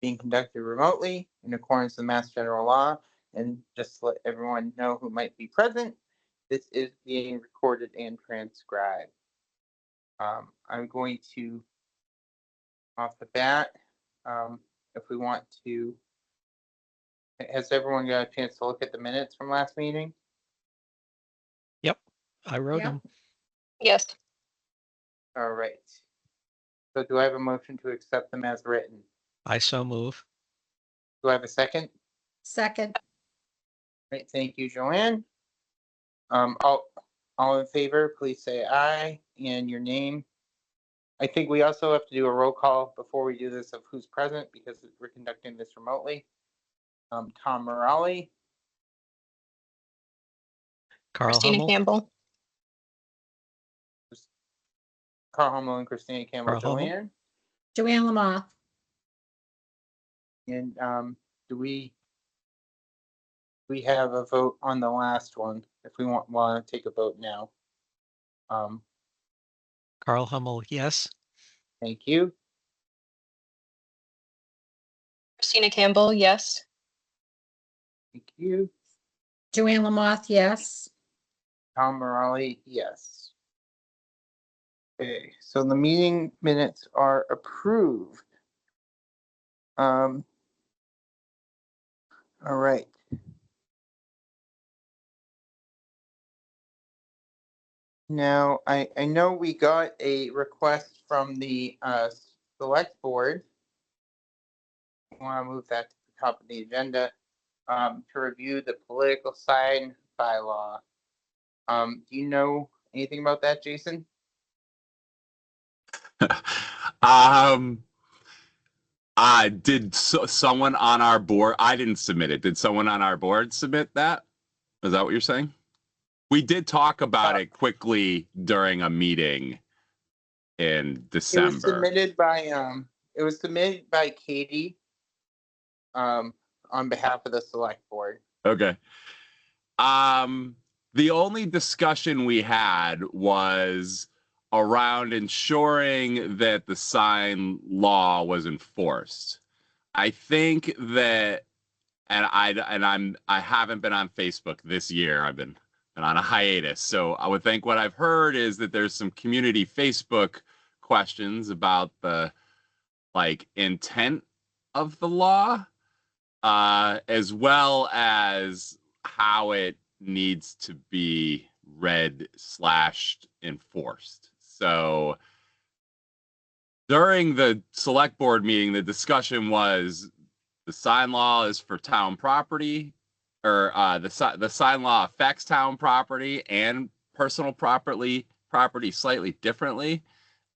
being conducted remotely in accordance with Mass General Law. And just to let everyone know who might be present, this is being recorded and transcribed. I'm going to, off the bat, if we want to, has everyone got a chance to look at the minutes from last meeting? Yep, I wrote Yep. them. Yes. All right. So do I have a motion to accept them as written? I so move. Do I have a second? Second. All right, thank you, Joanne. All in favor, please say aye and your name. I think we also have to do a roll call before we do this of who's present because we're conducting this remotely. Tom Morale, Carl Christina Hummel. Campbell. Carl Hummel and Christina Campbell, Carl Hummel. Joanne. Joanne Lamothe. And do we have a vote on the last one if we want to take a vote now? Carl Hummel, yes. Thank you. Christina Campbell, yes. Thank you. Joanne Lamothe, yes. Tom Morale, yes. Okay, so the meeting minutes are approved. All right. Now, I know we got a request from the select board. I want to move that to the top of the agenda to review the political sign bylaw. Do you know anything about that, Jason? Someone on our board, I didn't submit it. Did someone on our board submit that? Is that what you're saying? We did talk about it quickly during a meeting in December. It was submitted by Katie on behalf of the select board. Okay. The only discussion we had was around ensuring that the sign law was enforced. I think that, and I haven't been on Facebook this year. I've been on a hiatus. So I would think what I've heard is that there's some community Facebook questions about the intent of the law, as well as how it needs to be read / enforced. So during the select board meeting, the discussion was the sign law is for town property, or the sign law affects town property and personal property slightly differently.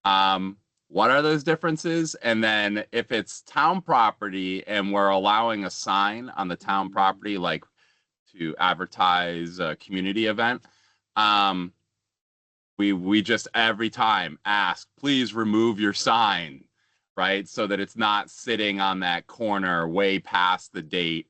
What are those differences? And then if it's town property and we're allowing a sign on the town property, like to advertise a community event, we just every time ask, please remove your sign, right? So that it's not sitting on that corner way past the date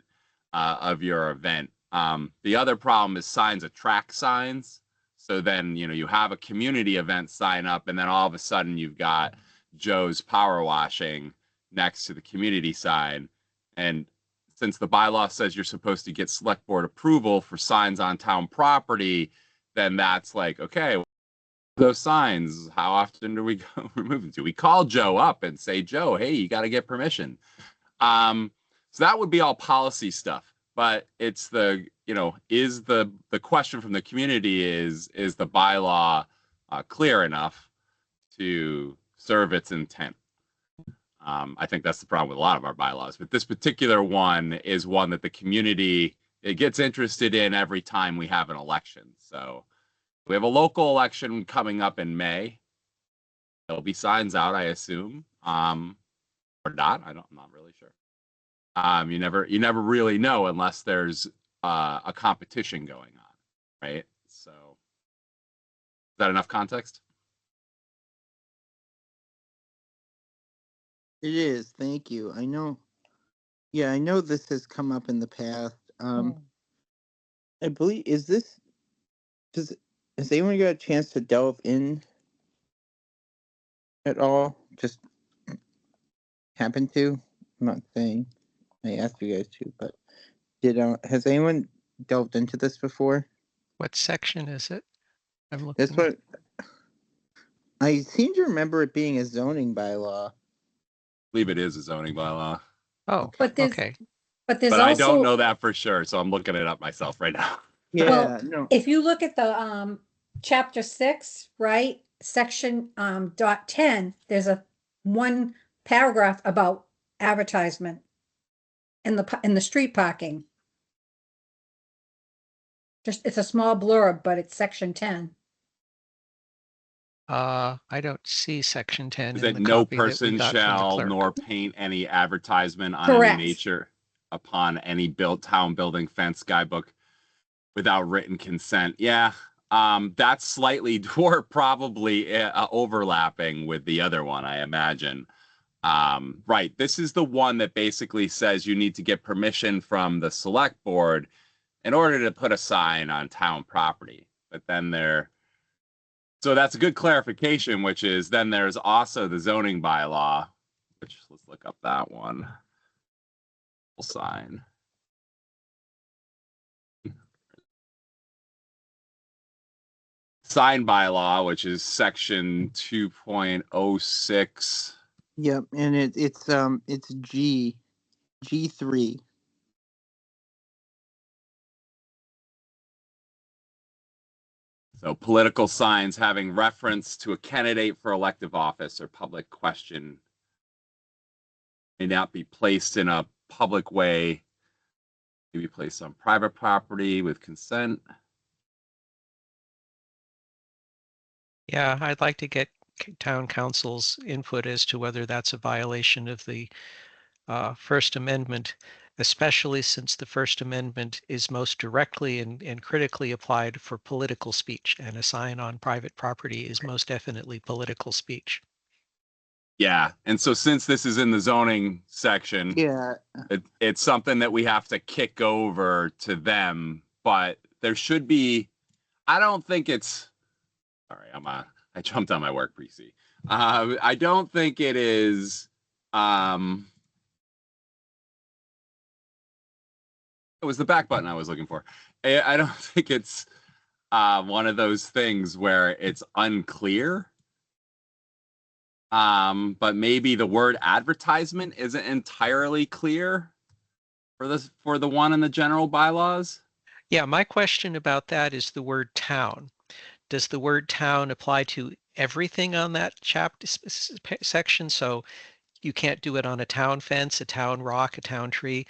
of your event. The other problem is signs attract signs. So then, you have a community event sign up and then all of a sudden you've got Joe's Power Washing next to the community sign. And since the bylaw says you're supposed to get select board approval for signs on town property, then that's like, okay, those signs, how often do we go remove them? Do we call Joe up and say, Joe, hey, you got to get permission? So that would be all policy stuff. But it's the, is the question from the community is the bylaw clear enough to serve its intent? I think that's the problem with a lot of our bylaws. But this particular one is one that the community, it gets interested in every time we have an election. So we have a local election coming up in May. There'll be signs out, I assume, or not. I'm not really sure. You never really know unless there's a competition going on, right? So, is that enough context? It is. Thank you. I know. Yeah, I know this has come up in the past. I believe has anyone got a chance to delve in at all? Just happen to I'm not saying I asked you guys to, but has anyone delved into this before? What section is it? I'm looking. This one, I seem to remember it being a zoning bylaw. I believe it is a zoning bylaw, Oh, But there's, okay. but there's but also. I don't know that for sure, so I'm looking it up myself right now. Yeah, Well, no. If you look at the chapter 6, right, section .10, there's a one paragraph about advertisement in the street parking. Just it's a small blurb, but it's section 10. I don't see section 10 Is in that the no copy that we person got from the shall clerk. nor paint any advertisement on Correct. any nature upon any town building, fence, guidebook without written consent. Yeah, that's slightly or probably overlapping with the other one, I imagine. Right, this is the one that basically says you need to get permission from the select board in order to put a sign on town property. But then so that's a good clarification, which is then there's also the zoning bylaw, which let's look up that one. Sign. Sign bylaw, which is section 2.06. Yep, and it's G3. So political signs having reference to a candidate for elective office or public question may not be placed in a public way, may be placed on private property with consent. Yeah, I'd like to get town council's input as to whether that's a violation of the First Amendment, especially since the First Amendment is most directly and critically applied for political speech, and a sign on private property is most definitely political speech. Yeah, and so since this is in the zoning section, Yeah, it's something that we have to kick over to them, but there should be, I don't think it's, sorry, I jumped on my work PC. I don't think it is, it was the back button I was looking for. I don't think it's one of those things where it's unclear. But maybe the word advertisement isn't entirely clear for the one in the general bylaws. Yeah, my question about that is the word town. Does the word town apply to everything on that chapter section? So you can't do it on a town fence, a town rock, a town tree,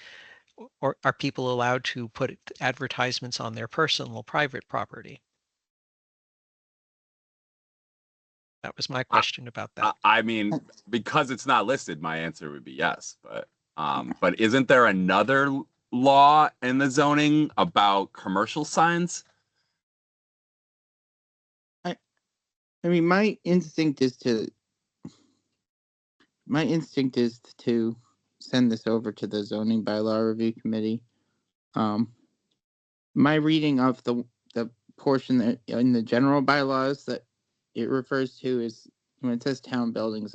or are people allowed to put advertisements on their personal private property? That was my question about that. I mean, because it's not listed, my answer would be yes. But isn't there another law in the zoning about commercial signs? I mean, my instinct is to send this over to the zoning bylaw review committee. My reading of the portion that in the general bylaws that it refers to is when it says town buildings.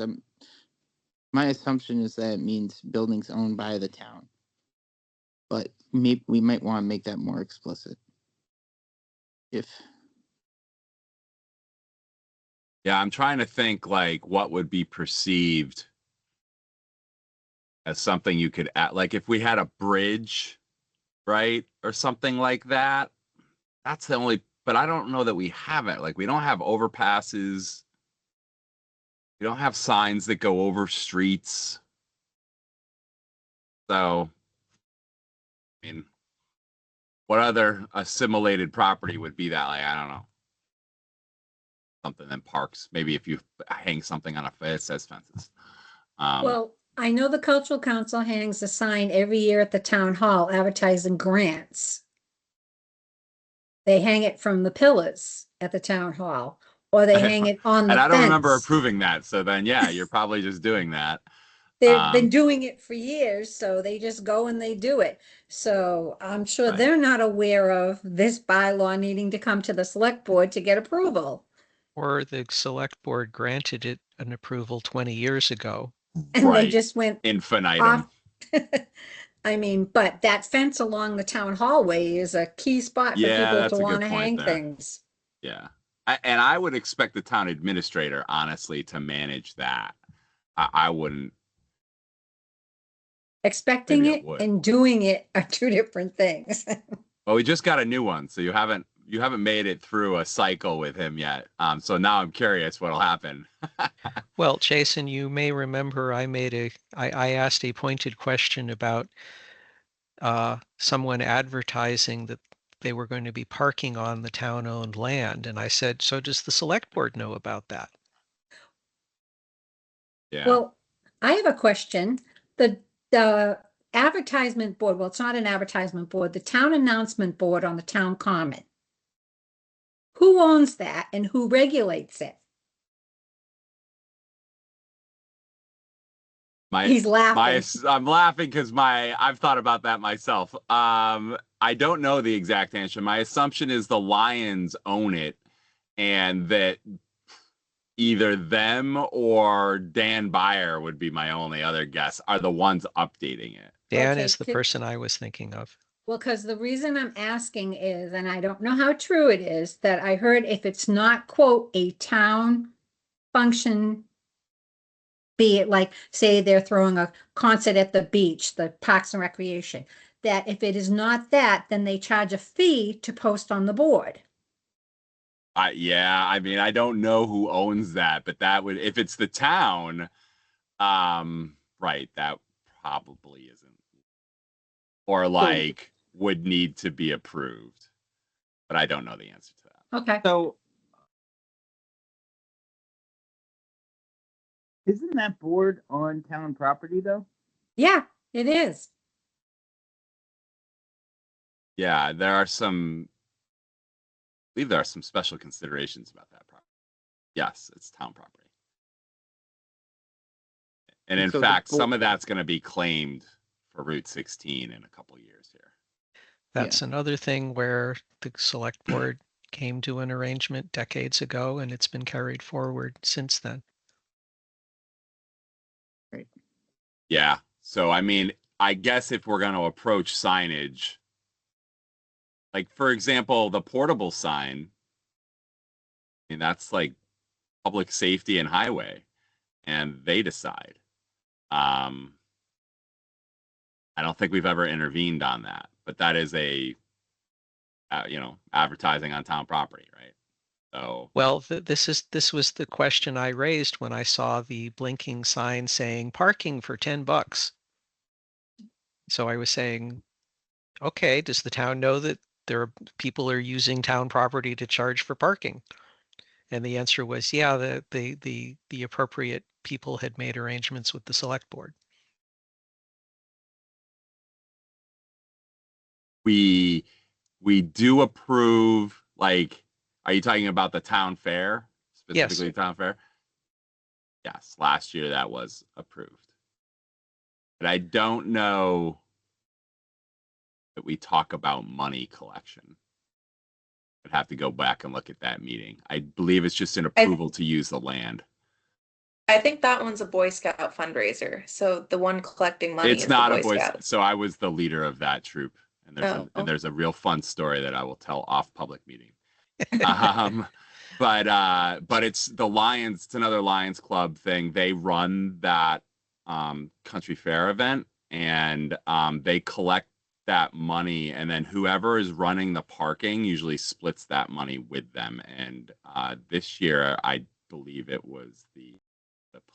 My assumption is that it means buildings owned by the town, but maybe we might want to make that more explicit. Yeah, I'm trying to think like what would be perceived as something you could add, like if we had a bridge, right, or something like that. That's the only, but I don't know that we have it. Like we don't have overpasses. We don't have signs that go over streets. So, I mean, what other assimilated property would be that? Like, I don't know. Something in parks. Maybe if you hang something on a fence, it says fences. Well, I know the Cultural Council hangs a sign every year at the town hall advertising grants. They hang it from the pillars at the town hall, or they hang it on the and I don't remember fence. approving that. So then, yeah, you're probably just doing that. They've been doing it for years, so they just go and they do it. So I'm sure Right. they're not aware of this bylaw needing to come to the select board to get approval. Or the select board granted it an approval 20 years ago. And they Right. just went Infinitum. off, I mean, but that fence along the town hallway is a key spot for Yeah, people that's to a good want to point hang there. things. Yeah. And I would expect the town administrator, honestly, to manage that. I wouldn't. Expecting Maybe I it would. and doing it are two different things. Well, we just got a new one, so you haven't made it through a cycle with him yet. So now I'm curious what'll happen. Well, Jason, you may remember I asked a pointed question about someone advertising that they were going to be parking on the town-owned land, and I said, so does the select board know about that? Yeah. Well, I have a question. The advertisement board, well, it's not an advertisement board, the town announcement board on the town common. Who owns that and who regulates it? He's laughing. I'm laughing because I've thought about that myself. I don't know the exact answer. My assumption is the Lions own it, and that either them or Dan Byer would be my only other guess, are the ones updating it. Dan Okay, is the person I was thinking of. Well, because the reason I'm asking is, and I don't know how true it is, that I heard if it's not, quote, a town function, be it like, say they're throwing a concert at the beach, the Parks and Recreation, that if it is not that, then they charge a fee to post on the board. Yeah, I mean, I don't know who owns that, but that would, if it's the town, right, that probably isn't, or like would need to be approved, but I don't know the answer to that. Okay. So isn't that board on town property though? Yeah, it is. Yeah, there are some, I believe there are some special considerations about that property. Yes, it's town property. And in So fact, some of that's going to be claimed for Route 16 in a couple of years here. That's another thing where the select board came to an arrangement decades ago, and it's been carried forward since then. Right. Yeah. So, I mean, I guess if we're going to approach signage, like, for example, the portable sign, I mean, that's like public safety and highway, and they decide. I don't think we've ever intervened on that, but that is a, advertising on town property, right? So, well, this was the question I raised when I saw the blinking sign saying parking for $10. So I was saying, okay, does the town know that people are using town property to charge for parking? And the answer was, yeah, the appropriate people had made arrangements with the select board. we do approve, like, are you talking about the town fair, specifically? Yes. The town fair? Yes, last year that was approved. But I don't know that we talk about money collection. I'd have to go back and look at that meeting. I believe it's just an approval to use the land. I think that one's a Boy Scout fundraiser. So the one collecting money It's is not the a Boy Scout. So I was the leader of that troop. And there's a real fun story that I will tell off public meeting. But it's the Lions, it's another Lions Club thing. They run that country fair event, and they collect that money, and then whoever is running the parking usually splits that money with them. And this year, I believe it was the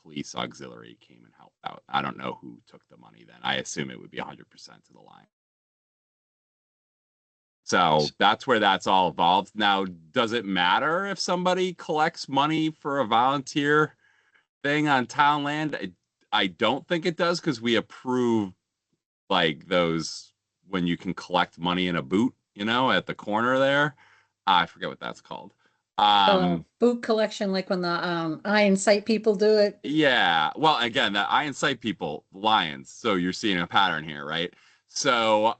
police auxiliary came and helped out. I don't know who took the money then. I assume it would be 100% to the Lions. So that's where that's all evolved. Now, does it matter if somebody collects money for a volunteer thing on town land? I don't think it does, because we approve like those when you can collect money in a boot, at the corner there. I forget what that's called. Boot collection, like when the Iron Sight people do it. Yeah. Well, again, the Iron Sight people, Lions. So you're seeing a pattern here, right? So,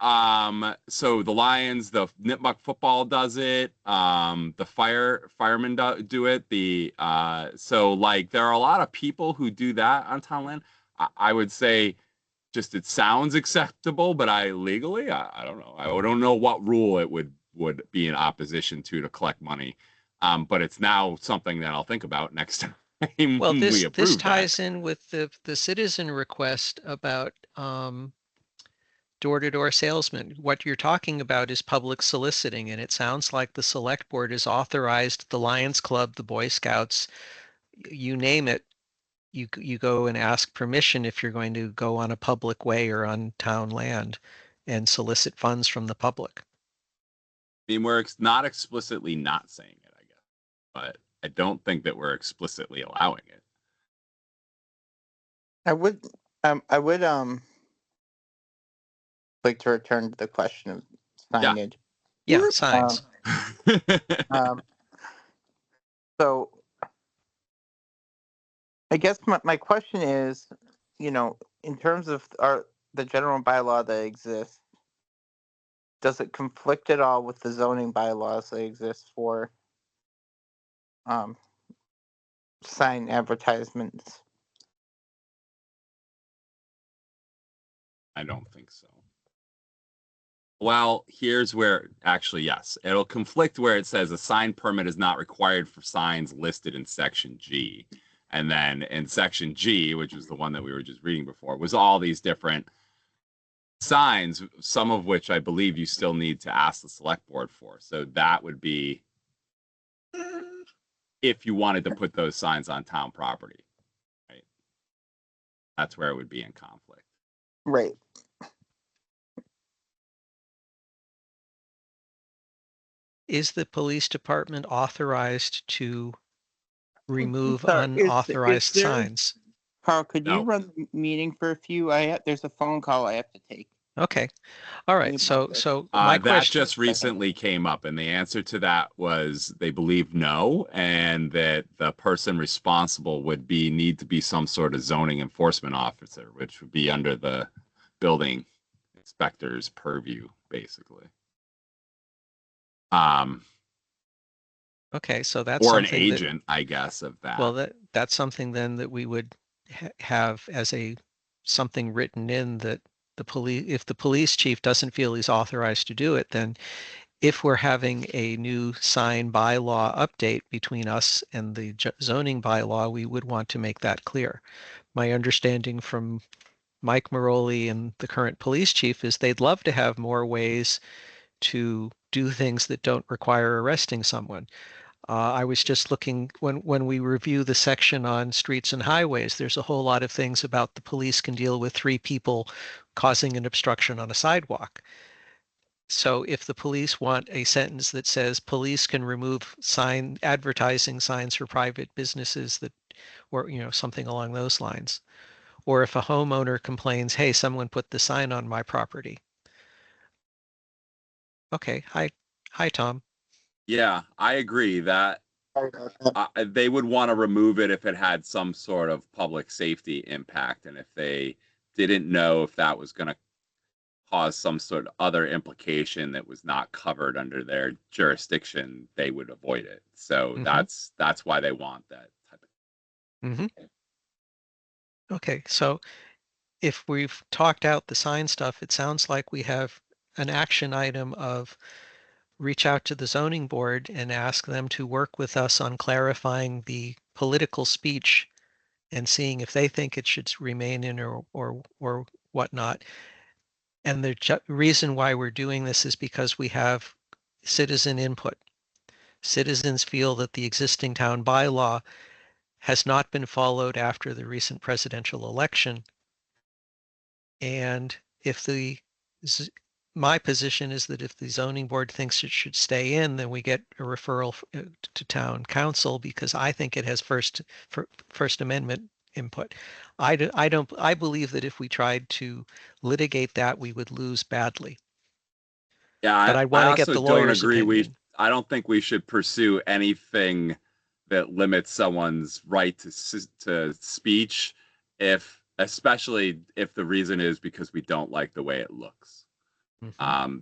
so the Lions, the Nipmuc football does it. The firemen do it. So like there are a lot of people who do that on town land. I would say just it sounds acceptable, but I don't know. I don't know what rule it would be in opposition to collect money. But it's now something that I'll think about next time Well, we this approve ties that. in with the citizen request about door-to-door salesmen. What you're talking about is public soliciting, and it sounds like the select board has authorized the Lions Club, the Boy Scouts, you name it. You go and ask permission if you're going to go on a public way or on town land and solicit funds from the public. I mean, we're not explicitly not saying it, I guess, but I don't think that we're explicitly allowing it. I would like to return to the question of signage. Yeah, signs. So I guess my question is, in terms of the general bylaw that exists, does it conflict at all with the zoning bylaws that exist for sign advertisements? I don't think so. Well, here's where actually, yes, it'll conflict where it says a sign permit is not required for signs listed in section G. And then in section G, which is the one that we were just reading before, was all these different signs, some of which I believe you still need to ask the select board for. So that would be if you wanted to put those signs on town property, right? That's where it would be in conflict. Right. Is the police department authorized to remove Sorry, unauthorized is there- signs? Carl, could you No. run the meeting for a few? There's a phone call I have to take. Okay. All right. So my That question, just recently came up, and the answer to that was they believe no, and that the person responsible would need to be some sort of zoning enforcement officer, which would be under the building inspector's purview, basically. okay, so that's Or an something that, agent, I guess, of that. well, that's something then that we would have as something written in that if the police chief doesn't feel he's authorized to do it, then if we're having a new sign bylaw update between us and the zoning bylaw, we would want to make that clear. My understanding from Mike Maroli and the current police chief is they'd love to have more ways to do things that don't require arresting someone. I was just looking when we review the section on streets and highways, there's a whole lot of things about the police can deal with 3 people causing an obstruction on a sidewalk. So if the police want a sentence that says police can remove advertising signs for private businesses or something along those lines, or if a homeowner complains, hey, someone put the sign on my property. Okay, hi Tom. Yeah, I agree that Sorry about that. they would want to remove it if it had some sort of public safety impact, and if they didn't know if that was going to cause some sort of other implication that was not covered under their jurisdiction, they would avoid it. So that's why they want that type of. Okay, so if we've talked out the sign stuff, it sounds like we have an action item of reach out to the zoning board and ask them to work with us on clarifying the political speech and seeing if they think it should remain in or whatnot. And the reason why we're doing this is because we have citizen input. Citizens feel that the existing town bylaw has not been followed after the recent presidential election. And my position is that if the zoning board thinks it should stay in, then we get a referral to town council because I think it has First Amendment input. I believe that if we tried to litigate that, we would lose badly. Yeah, but I want to get the lawyer's opinion. I don't think we should pursue anything that limits someone's right to speech, especially if the reason is because we don't like the way it looks.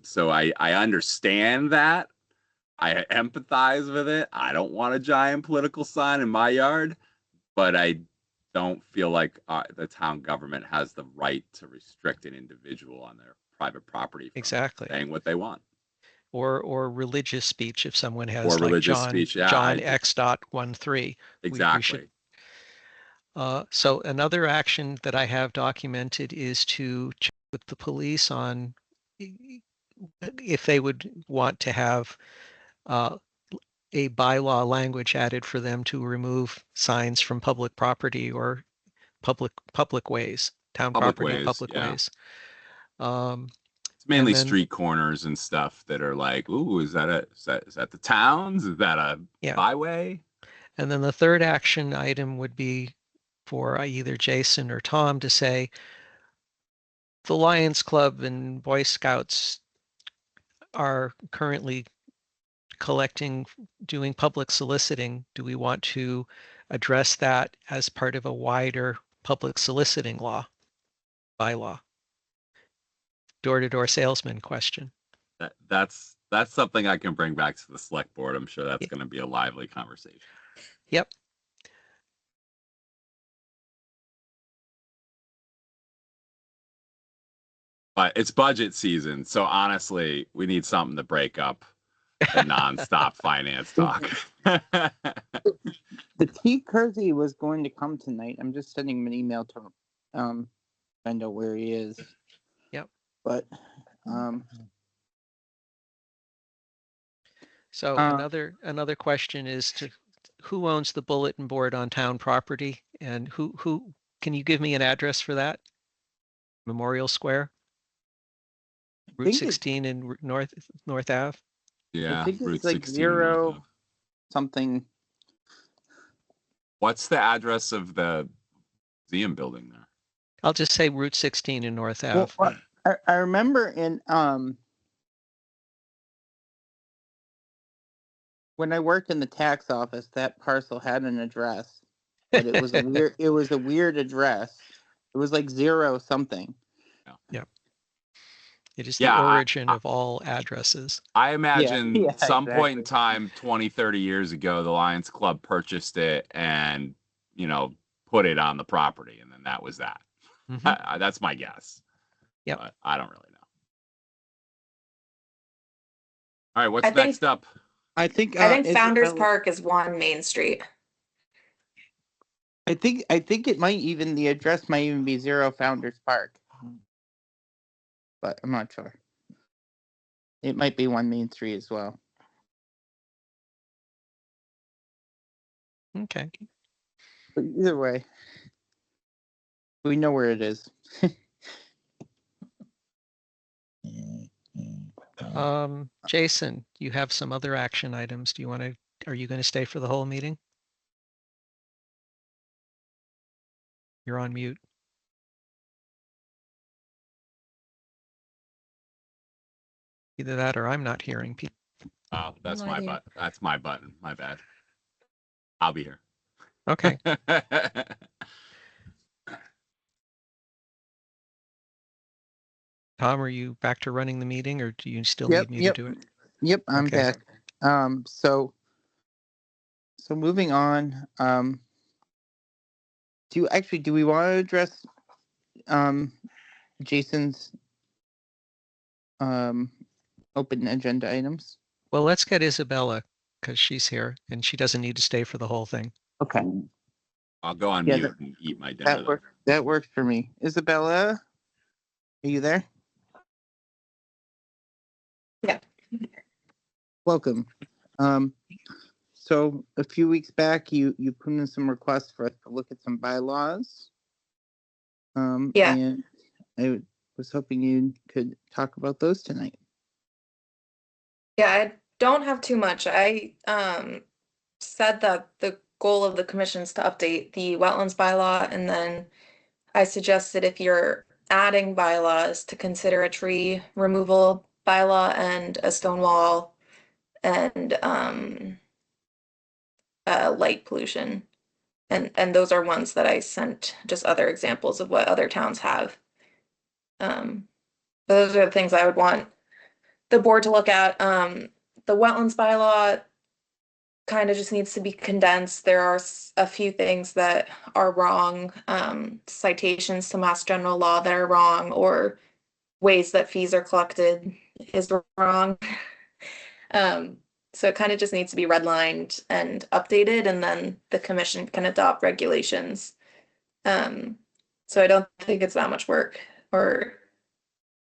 So I understand that. I empathize with it. I don't want a giant political sign in my yard, but I don't feel like the town government has the right to restrict an individual on their private property from Exactly. saying what they want. Or religious speech if someone has Or like religious John speech, yeah, John X.13. Exactly. We should. So another action that I have documented is to check with the police on if they would want to have a bylaw language added for them to remove signs from public property or public ways, town Public property, ways, public yeah. ways. It's mainly and then- street corners and stuff that are like, ooh, is that the towns? Is that a Yeah. byway? And then the third action item would be for either Jason or Tom to say, the Lions Club and Boy Scouts are currently doing public soliciting. Do we want to address that as part of a wider public soliciting bylaw? Door-to-door salesman question. That's something I can bring back to the select board. I'm sure that's Yeah. going to be a lively conversation. Yep. But it's budget season, so honestly, we need something to break up the nonstop finance talk. The T. Kersey was going to come tonight. I'm just sending him an email to find out where he is. Yep. But So another question is who owns the bulletin board on town property, and who can you give me an address for that? Memorial Square, Route 16 in North Ave. Yeah, I think Route it's like 16 zero North. something. What's the address of the museum building there? I'll just say Route 16 in North Ave. Well, I remember in when I worked in the tax office, that parcel had an address, but it was a weird address. It was like zero something. Yeah. It is the origin of all addresses. I imagine some point in exactly. time, 20, 30 years ago, the Lions Club purchased it and, put it on the property. And then that was that. Mm-hmm. That's my guess. Yeah. But I don't really know. All right. What's next up? I think Founders Park is 1 Main Street. I think it might even, the address might even be 0 Founders Park. But I'm not sure. It might be 1 Main Street as well. Okay. But either way, we know where it is. Jason, you have some other action items. Are you going to stay for the whole meeting? You're on mute. Either that or I'm not hearing people. Oh, that's my idea. button. That's my button. My bad. I'll be here. Okay. Tom, are you back to running the meeting, or do you still need me to do it? Yep, I'm Okay. back. So moving on. Do we want to address Jason's open agenda items? Well, let's get Isabella because she's here and she doesn't need to stay for the whole thing. Okay. I'll go on mute and eat my dinner. That works for me. Isabella, are you there? Yeah. Welcome. So a few weeks back, you put in some requests for us to look at some bylaws. Yeah. And I was hoping you could talk about those tonight. Yeah, I don't have too much. I said that the goal of the commission is to update the wetlands bylaw, and then I suggested if you're adding bylaws to consider a tree removal bylaw and a stone wall and light pollution. And those are ones that I sent just other examples of what other towns have. Those are the things I would want the board to look at. The wetlands bylaw kind of just needs to be condensed. There are a few things that are wrong, citations to Mass General Law that are wrong, or ways that fees are collected is wrong. So it kind of just needs to be redlined and updated, and then the commission can adopt regulations. So I don't think it's that much work or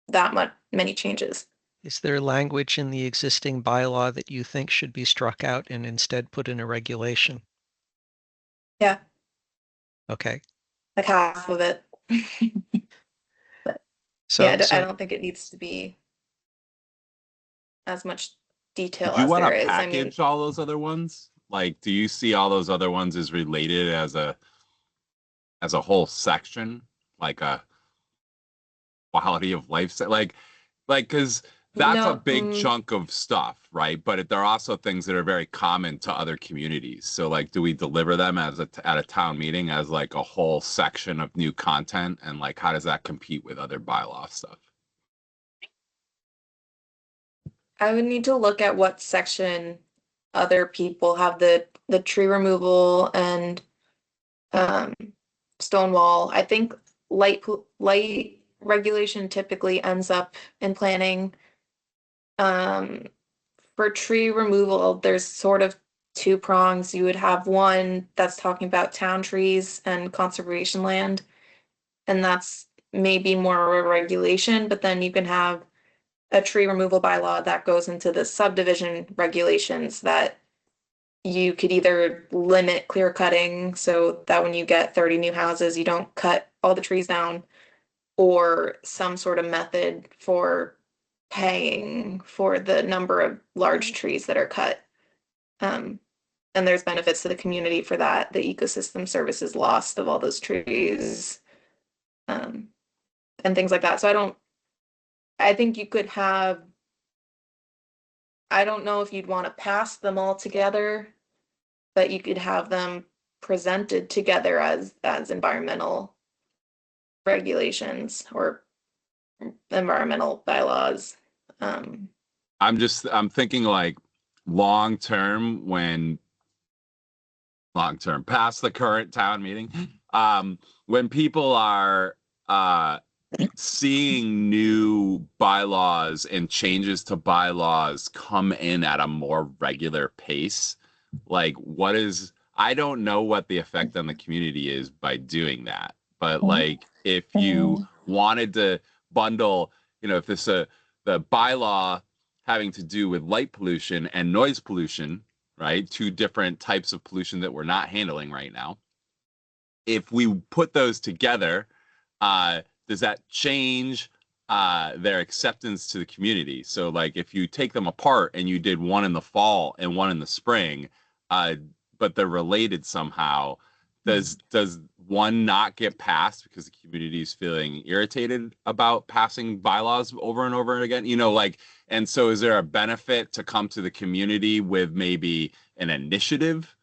that many changes. Is there language in the existing bylaw that you think should be struck out and instead put in a regulation? Yeah, Okay. like half of it. So, Yeah, I so don't think it needs to be as much detail Do you as want there to is. I mean, package all those other ones? Like, do you see all those other ones as related as a whole section, like a quality of life set? Like, because that's a no, big chunk of stuff, right? But there are also things that are very common to other communities. So, like, do we deliver them as at a town meeting as like a whole section of new content, and like, how does that compete with other bylaw stuff? I would need to look at what section other people have the tree removal and stone wall. I think light regulation typically ends up in planning. For tree removal, there's sort of two prongs. You would have one that's talking about town trees and conservation land, and that's maybe more of a regulation, but then you can have a tree removal bylaw that goes into the subdivision regulations that you could either limit clear cutting so that when you get 30 new houses, you don't cut all the trees down, or some sort of method for paying for the number of large trees that are cut. And there's benefits to the community for that. The ecosystem services lost of all those trees, and things like that. So I think you could have, I don't know if you'd want to pass them all together, but you could have them presented together as environmental regulations or environmental bylaws. I'm thinking like long term, past the current town meeting, when people are seeing new bylaws and changes to bylaws come in at a more regular pace, like I don't know what the effect on the community is by doing that, but like if you wanted to bundle, if the bylaw having to do with light pollution and noise pollution, right, two different types of pollution that we're not handling right now, if we put those together, does that change their acceptance to the community? So like if you take them apart and you did one in the fall and one in the spring, but they're related somehow, does one not get passed because the community is feeling irritated about passing bylaws over and over again? And so is there a benefit to come to the community with maybe an initiative,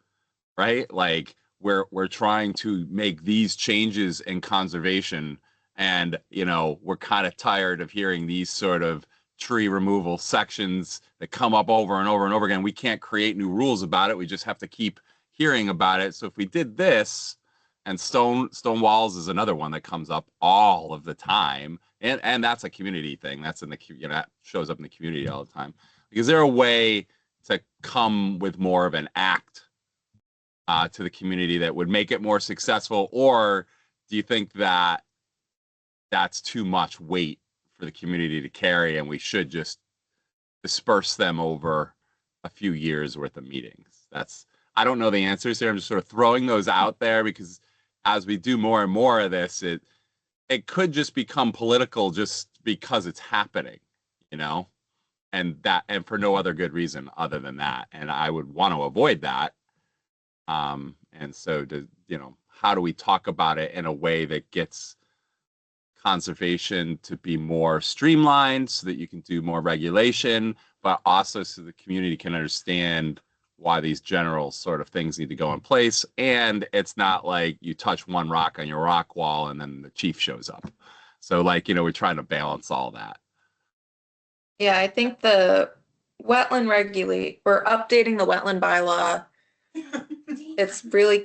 right? Like we're trying to make these changes in conservation, and we're kind of tired of hearing these sort of tree removal sections that come up over and over and over again. We can't create new rules about it. We just have to keep hearing about it. So if we did this, and stone walls is another one that comes up all of the time, and that's a community thing. That's in the that shows up in the community all the time. Is there a way to come with more of an act to the community that would make it more successful, or do you think that that's too much weight for the community to carry, and we should just disperse them over a few years worth of meetings? I don't know the answers here. I'm just sort of throwing those out there because as we do more and more of this, it could just become political just because it's happening, and for no other good reason other than that. And I would want to avoid that. And so how do we talk about it in a way that gets conservation to be more streamlined so that you can do more regulation, but also so the community can understand why these general sort of things need to go in place. And it's not like you touch one rock on your rock wall and then the chief shows up. So we're trying to balance all that. Yeah, I think the wetland we're updating the wetland bylaw It's really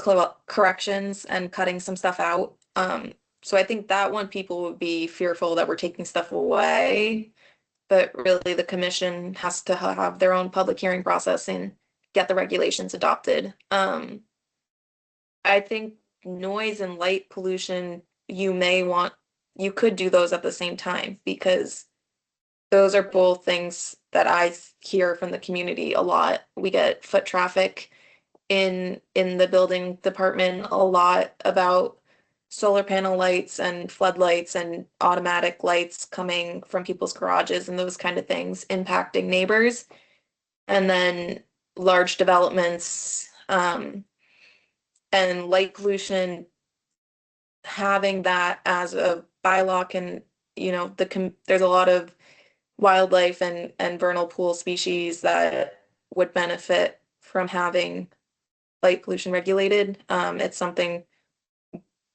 corrections and cutting some stuff out. So I think that one people would be fearful that we're taking stuff away. But really the commission has to have their own public hearing process and get the regulations adopted. I think noise and light pollution, you could do those at the same time because those are both things that I hear from the community a lot. We get foot traffic in the building department a lot about solar panel lights and floodlights and automatic lights coming from people's garages and those kind of things impacting neighbors. And then large developments, and light pollution, having that as a bylaw can, there's a lot of wildlife and vernal pool species that would benefit from having light pollution regulated. It's something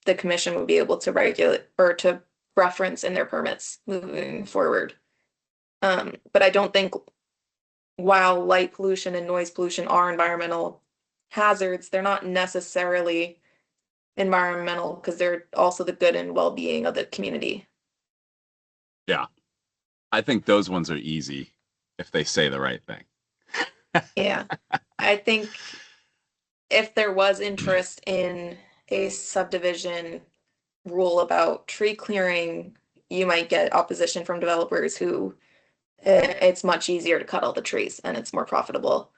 the commission would be able to regulate or to reference in their permits moving forward. But I don't think while light pollution and noise pollution are environmental hazards, they're not necessarily environmental because they're also the good and well-being of the community. Yeah. I think those ones are easy if they say the right thing. Yeah. I think if there was interest in a subdivision rule about tree clearing, you might get opposition from developers who it's much easier to cut all the trees and it's more profitable.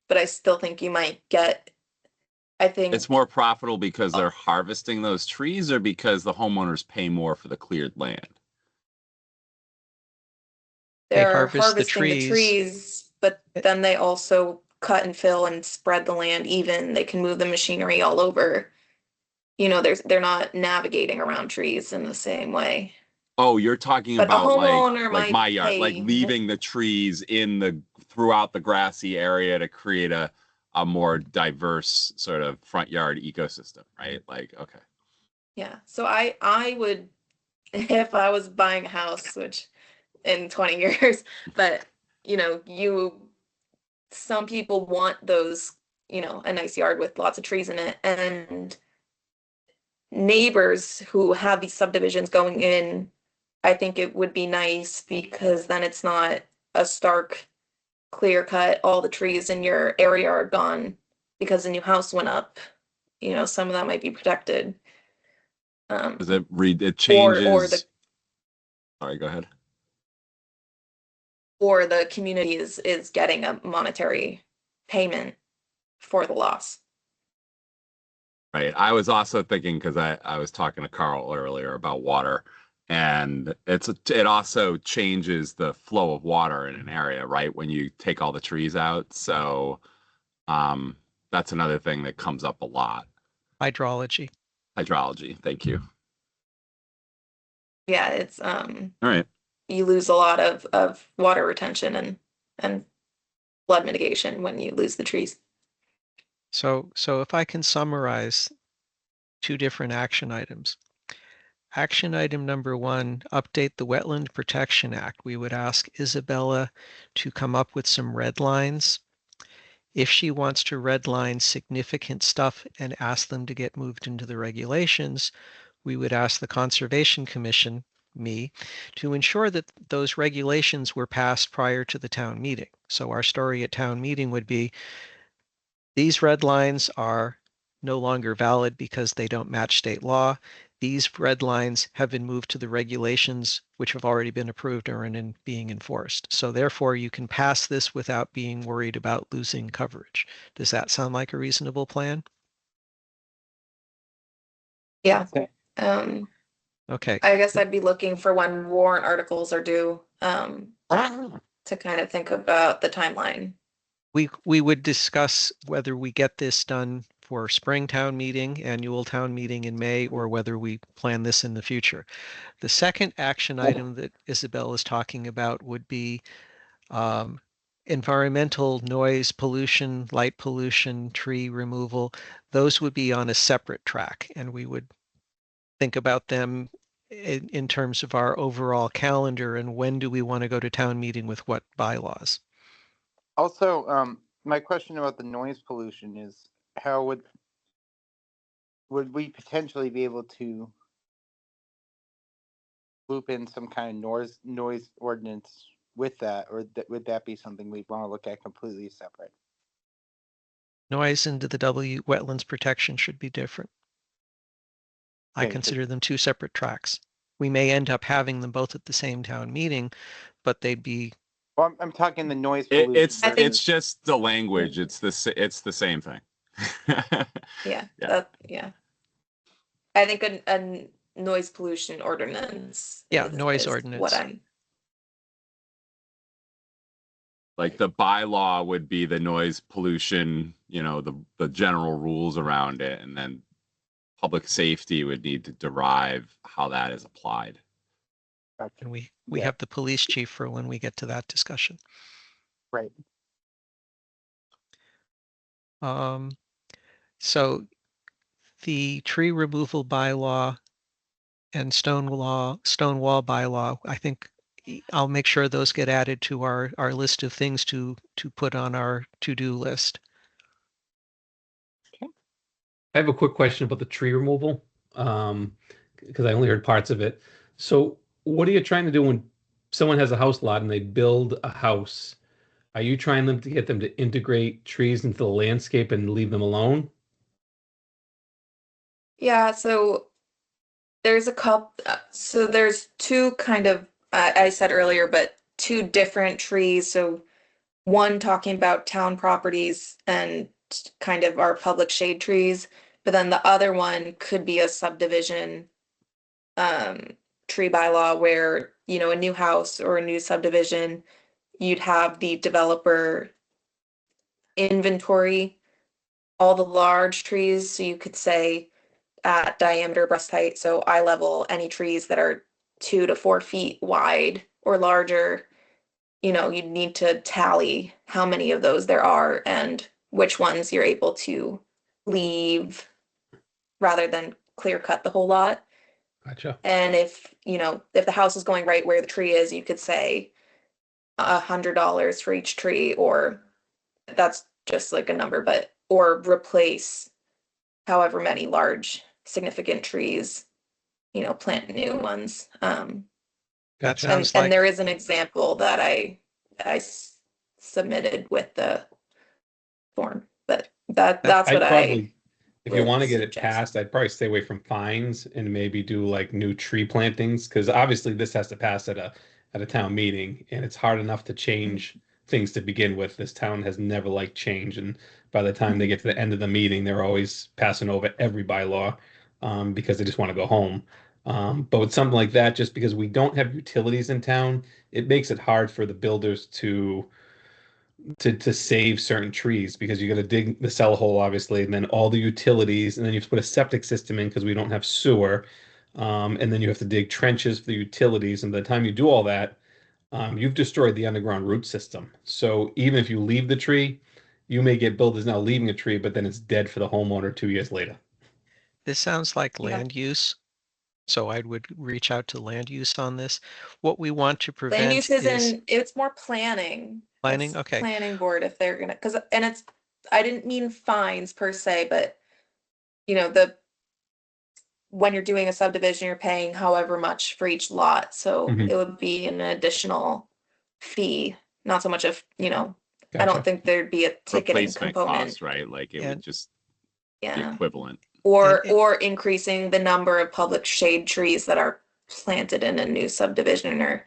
But I still think you might get, I think It's more profitable because they're harvesting those trees or because the homeowners pay more for the cleared land? they're harvest the harvesting the trees, but then they also cut and fill and spread the land even. They can move the machinery all over. They're not navigating around trees in the same way. Oh, you're talking But the about homeowner like might my yard, like pay leaving the trees throughout the grassy area to create a more diverse sort of front yard ecosystem, right? Like, okay. Yeah. So I would, if I was buying a house, which in 20 years, but some people want those, a nice yard with lots of trees in it, and neighbors who have these subdivisions going in, I think it would be nice because then it's not a stark clear cut, all the trees in your area are gone because the new house went up. Some of that might be protected. Does it Or changes? All right, go ahead. or the community is getting a monetary payment for the loss. Right. I was also thinking because I was talking to Carl earlier about water, and it also changes the flow of water in an area, right? When you take all the trees out. So that's another thing that comes up a lot. Hydrology. Hydrology. Thank you. Yeah, it's All right. you lose a lot of water retention and flood mitigation when you lose the trees. So if I can summarize 2 different action items. Action item number 1, update the Wetland Protection Act. We would ask Isabella to come up with some red lines. If she wants to redline significant stuff and ask them to get moved into the regulations, we would ask the Conservation Commission, me, to ensure that those regulations were passed prior to the town meeting. So our story at town meeting would be, these red lines are no longer valid because they don't match state law. These red lines have been moved to the regulations which have already been approved or are being enforced. So therefore you can pass this without being worried about losing coverage. Does that sound like a reasonable plan? Yeah. Okay. I guess I'd be looking for when warrant articles are due, to kind of think about the timeline. We would discuss whether we get this done for spring town meeting, annual town meeting in May, or whether we plan this in the future. The second action item that Isabel is talking about would be environmental noise pollution, light pollution, tree removal. Those would be on a separate track, and we would think about them in terms of our overall calendar and when do we want to go to town meeting with what bylaws. Also, my question about the noise pollution is how would we potentially be able to loop in some kind of noise ordinance with that, or would that be something we'd want to look at completely separate? Noise into the wetlands protection should be different. I Okay, consider them two separate tracks. We may end up having them both at the same town meeting, but they'd be, well, I'm talking the noise pollution. It's just the language. It's the same thing. Yeah, Yeah. yeah. I think a noise pollution ordinance. Yeah, is noise what ordinance. I'm. Like the bylaw would be the noise pollution, you know, the general rules around it, and then public safety would need to derive how that is applied. and we Yeah. have the police chief for when we get to that discussion. Right. So the tree removal bylaw and stone wall bylaw, I think I'll make sure those get added to our list of things to put on our to-do list. I have a quick question about the tree removal, because I only heard parts of it. So what are you trying to do when someone has a house lot and they build a house? Are you trying to get them to integrate trees into the landscape and leave them alone? Yeah, so there's a couple. So there's two kind of I said earlier, but two different trees. So one talking about town properties and kind of our public shade trees, but then the other one could be a subdivision tree bylaw where, you know, a new house or a new subdivision, you'd have the developer inventory all the large trees. So you could say at diameter, breast height, so eye level, any trees that are 2 to 4 feet wide or larger, you know, you'd need to tally how many of those there are and which ones you're able to leave rather than clear cut the whole lot. Gotcha. And if, you know, if the house is going right where the tree is, you could say $100 for each tree, or that's just like a number, but or replace however many large significant trees, you know, plant new ones. That Gotcha. sounds And like there is an example that I submitted with the form, but that's what I'd probably, if you would want to get it suggest. passed, I'd probably stay away from fines and maybe do like new tree plantings, because obviously this has to pass at a town meeting, and it's hard enough to change things to begin with. This town has never liked change, and by the time they get to the end of the meeting, they're always passing over every bylaw because they just want to go home. But with something like that, just because we don't have utilities in town, it makes it hard for the builders to save certain trees, because you got to dig the cellar hole, obviously, and then all the utilities, and then you have to put a septic system in because we don't have sewer. And then you have to dig trenches for the utilities. And by the time you do all that, you've destroyed the underground root system. So even if you leave the tree, you may get builders now leaving a tree, but then it's dead for the homeowner 2 years later. this sounds like Yeah. land use. So I would reach out to land use on this. What we want to Land prevent use is it's more planning. planning. It's Okay. planning board if they're gonna, because and it's I didn't mean fines per se, but you know, when you're doing a subdivision, you're paying however much for each lot. So Mhm. it would be an additional fee, not so much of, you know, I Gotcha. don't think there'd be a ticketing Replacement component. cost, right? Like it And- would just be Yeah. equivalent. Or increasing the number of public shade trees that are planted in a new subdivision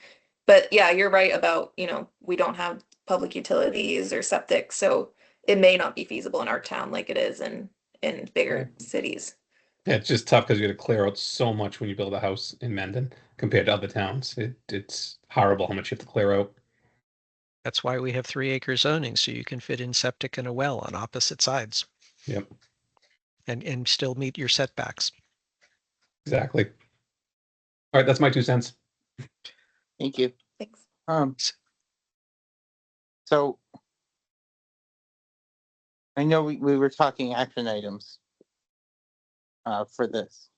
but yeah, you're right about, you know, we don't have public utilities or septic, so it may not be feasible in our town like it is in bigger cities. Yeah, it's just tough because you got to clear out so much when you build a house in Mendon compared to other towns. It's horrible how much you have to clear out. That's why we have 3-acre zoning, so you can fit in septic and a well on opposite sides Yep, and still meet your setbacks. exactly. All right, that's my 2 cents. Thank you. Thanks. So I know we were talking action items for this.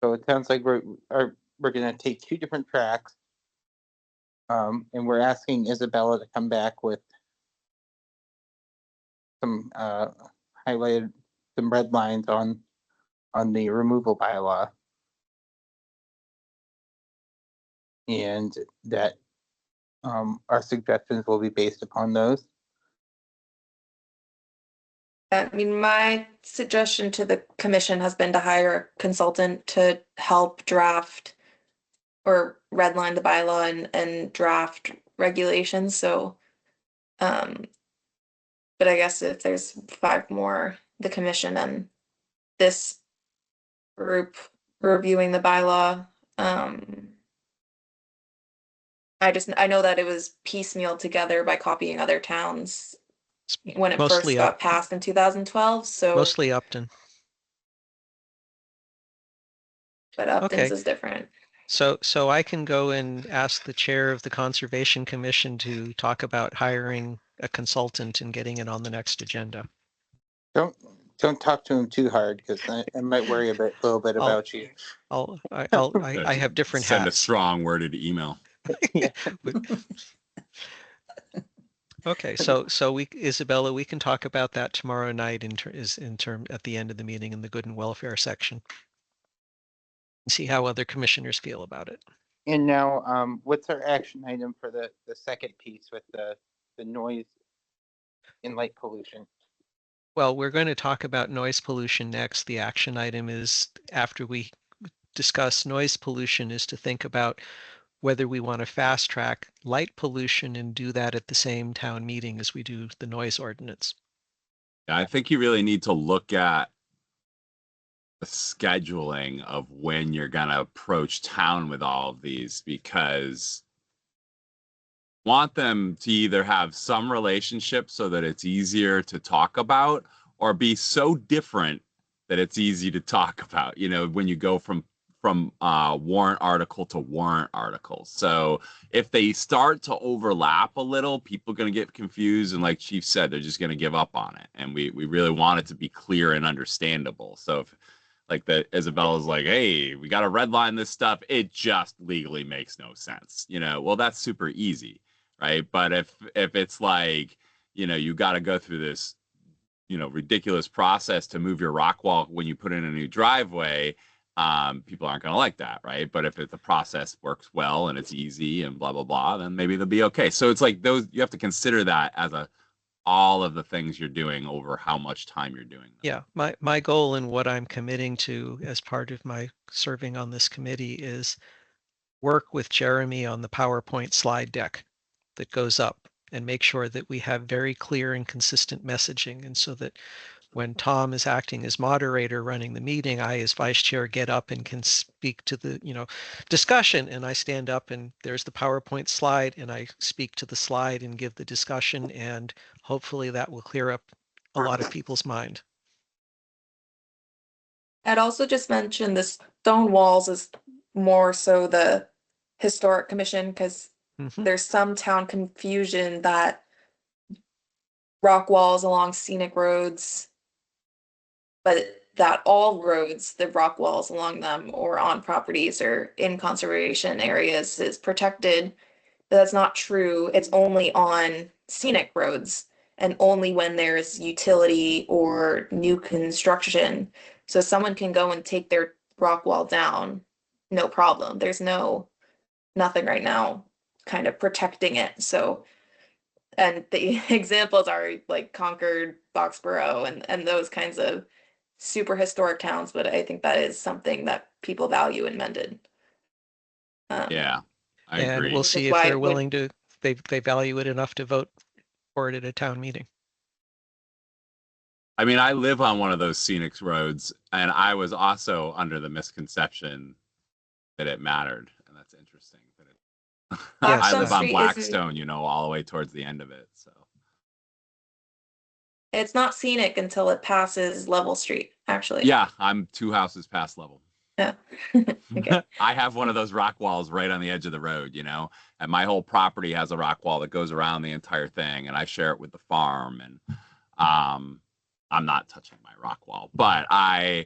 So it sounds like we're gonna take 2 different tracks. And we're asking Isabella to come back with some highlighted some red lines on the removal bylaw. And that our suggestions will be based upon those. I mean, my suggestion to the commission has been to hire a consultant to help draft or redline the bylaw and draft regulations. So, but I guess if there's 5 more, the commission and this group reviewing the bylaw, I know that it was piecemeal together by copying other towns when it first Mostly got passed in 2012. So Mostly Upton. but Upton's Okay. is different. So I can go and ask the chair of the Conservation Commission to talk about hiring a consultant and getting it on the next agenda. Don't talk to him too hard, because I might worry a little bit about you. I have different Send a hats. strong worded email. Yeah. Okay, so Isabella, we can talk about that tomorrow night at the end of the meeting in the good and welfare section. See how other commissioners feel about it. And now, what's our action item for the second piece with the noise and light pollution? Well, we're going to talk about noise pollution next. The action item is, after we discuss noise pollution, is to think about whether we want to fast track light pollution and do that at the same town meeting as we do the noise ordinance. Yeah, I think you really need to look at the scheduling of when you're going to approach town with all of these, because want them to either have some relationship so that it's easier to talk about, or be so different that it's easy to talk about, you know, when you go from warrant article to warrant article. So if they start to overlap a little, people are going to get confused, and like Chief said, they're just going to give up on it. And we really want it to be clear and understandable. So if like that, Isabella's like, hey, we got to redline this stuff, it just legally makes no sense, you know. Well, that's super easy, right? But if it's like, you know, you got to go through this, you know, ridiculous process to move your rock wall when you put in a new driveway, people aren't going to like that, right? But if the process works well and it's easy and blah blah blah, then maybe they'll be okay. So it's like those, you have to consider that as all of the things you're doing over how much time you're doing them. Yeah, my goal and what I'm committing to as part of my serving on this committee is work with Jeremy on the PowerPoint slide deck that goes up, and make sure that we have very clear and consistent messaging. And so that when Tom is acting as moderator running the meeting, I as vice chair get up and can speak to the, you know, discussion, and I stand up and there's the PowerPoint slide and I speak to the slide and give the discussion, and hopefully that will clear up a lot of people's mind. I'd also just mention the stone walls is more so the historic commission, because there's some town confusion that rock walls along scenic roads, but that all roads, the rock walls along them or on properties or in conservation areas is protected. But that's not true. It's only on scenic roads and only when there's utility or new construction. So someone can go and take their rock wall down, no problem. There's nothing right now kind of protecting it. So, and the examples are like Concord, Boxborough, and those kinds of super historic towns, but I think that is something that people value in Mendon. Yeah, I And agree. we'll Which see is if why they're when- willing to, they value it enough to vote for it at a town meeting. I mean, I live on one of those scenic roads, and I was also under the misconception that it mattered, and that's interesting. That it, Yes, I live on Street Blackstone, you know, all the way towards the end of it. So It's not scenic until it passes Level Street, actually. yeah, I'm 2 houses past Level. Yeah. Okay. I have one of those rock walls right on the edge of the road, you know, and my whole property has a rock wall that goes around the entire thing, and I share it with the farm. And I'm not touching my rock wall, but I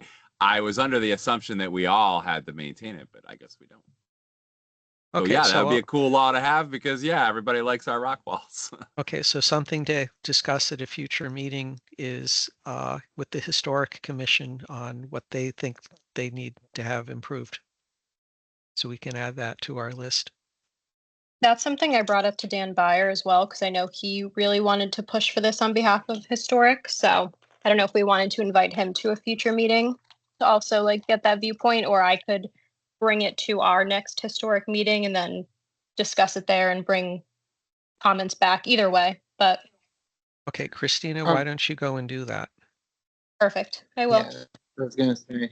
was under the assumption that we all had to maintain it, but I guess we don't. So Okay, yeah, that so would be a cool law to have because yeah, everybody likes our rock walls. okay, so something to discuss at a future meeting is with the Historic Commission on what they think they need to have improved. So we can add that to our list. That's something I brought up to Dan Byer as well, because I know he really wanted to push for this on behalf of Historic. So I don't know if we wanted to invite him to a future meeting to also like get that viewpoint, or I could bring it to our next Historic meeting and then discuss it there and bring comments back either way. But Okay, Christina, Um, why don't you go and do that? perfect. I will. Yeah, I was gonna say.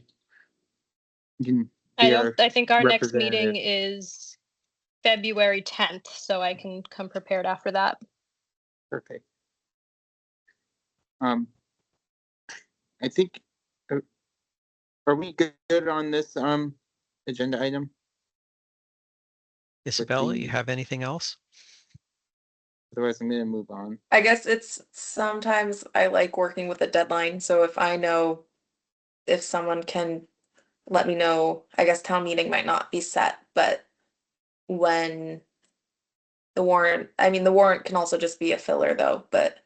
You can be our I think our next representative. meeting is February 10th, so I can come prepared after that. Perfect. I think, are we good on this agenda item? Isabella, you the- have anything else? Otherwise, I'm gonna move on. I guess it's sometimes I like working with a deadline, so if I know if someone can let me know, I guess town meeting might not be set, but when the warrant, I mean, the warrant can also just be a filler though, but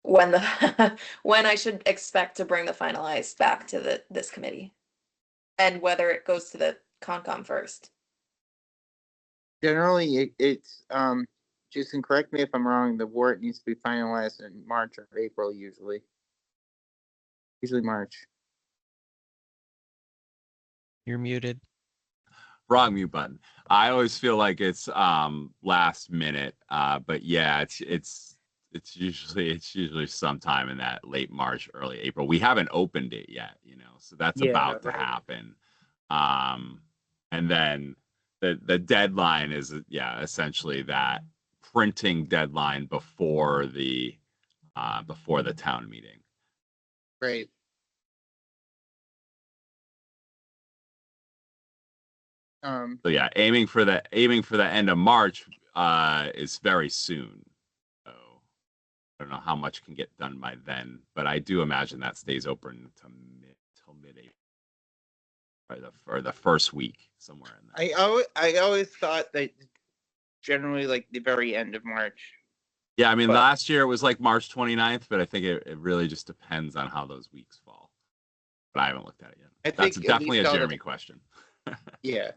when the when I should expect to bring the finalized back to this committee and whether it goes to the Concom first. Generally, it's Jason, correct me if I'm wrong. The warrant needs to be finalized in March or April, usually. Usually March. You're muted. Wrong mute button. I always feel like it's last minute, but yeah, it's usually sometime in that late March, early April. We haven't opened it yet, you know, so that's Yeah, about to right. happen. And then the deadline is essentially that printing deadline before the town meeting. Right. So yeah, aiming for the end of March is very soon. So I don't know how much can get done by then, but I do imagine that stays open till mid-April, or the first week somewhere in there. I always thought that generally like the very end of March. Yeah, I mean But- last year it was like March 29th, but I think it really just depends on how those weeks fall. But I haven't looked at it yet. That's think at definitely a least all the- Jeremy question. Yeah.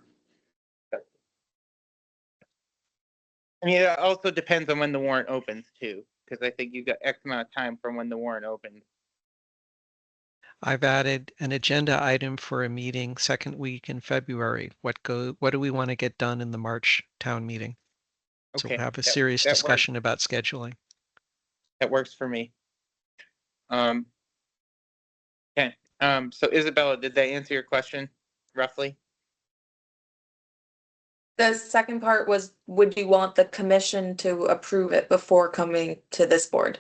I mean, it also depends on when the warrant opens too, because I think you got X amount of time from when the warrant opens. I've added an agenda item for a meeting second week in February. What do we want to get done in the March town meeting? So Okay, we'll have a that- serious that works. discussion about scheduling. That works for me. Okay. So Isabella, did that answer your question roughly? The second part was, would you want the commission to approve it before coming to this board?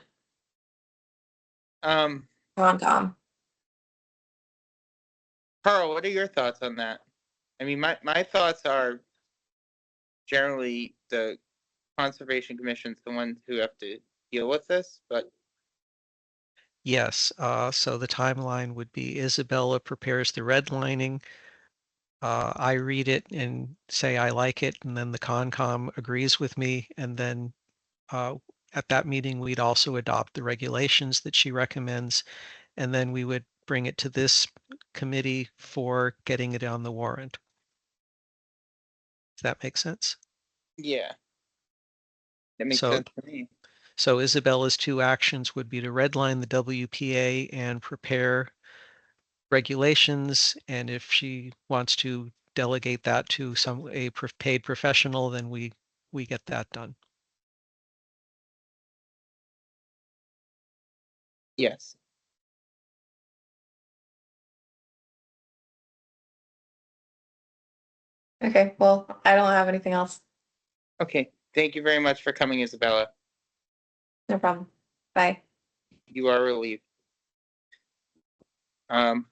Carl, Concom. what are your thoughts on that? I mean, my thoughts are generally the Conservation Commission's the ones who have to deal with this, but Yes, so the timeline would be Isabella prepares the redlining. I read it and say I like it, and then the Concom agrees with me, and then at that meeting, we'd also adopt the regulations that she recommends, and then we would bring it to this committee for getting it on the warrant. Does that make sense? yeah, that makes So- sense to me. So Isabella's two actions would be to redline the WPA and prepare regulations. And if she wants to delegate that to a paid professional, then we get that done. Yes. Okay, well, I don't have anything else. Okay. Thank you very much for coming, Isabella. No problem. Bye. You are relieved. All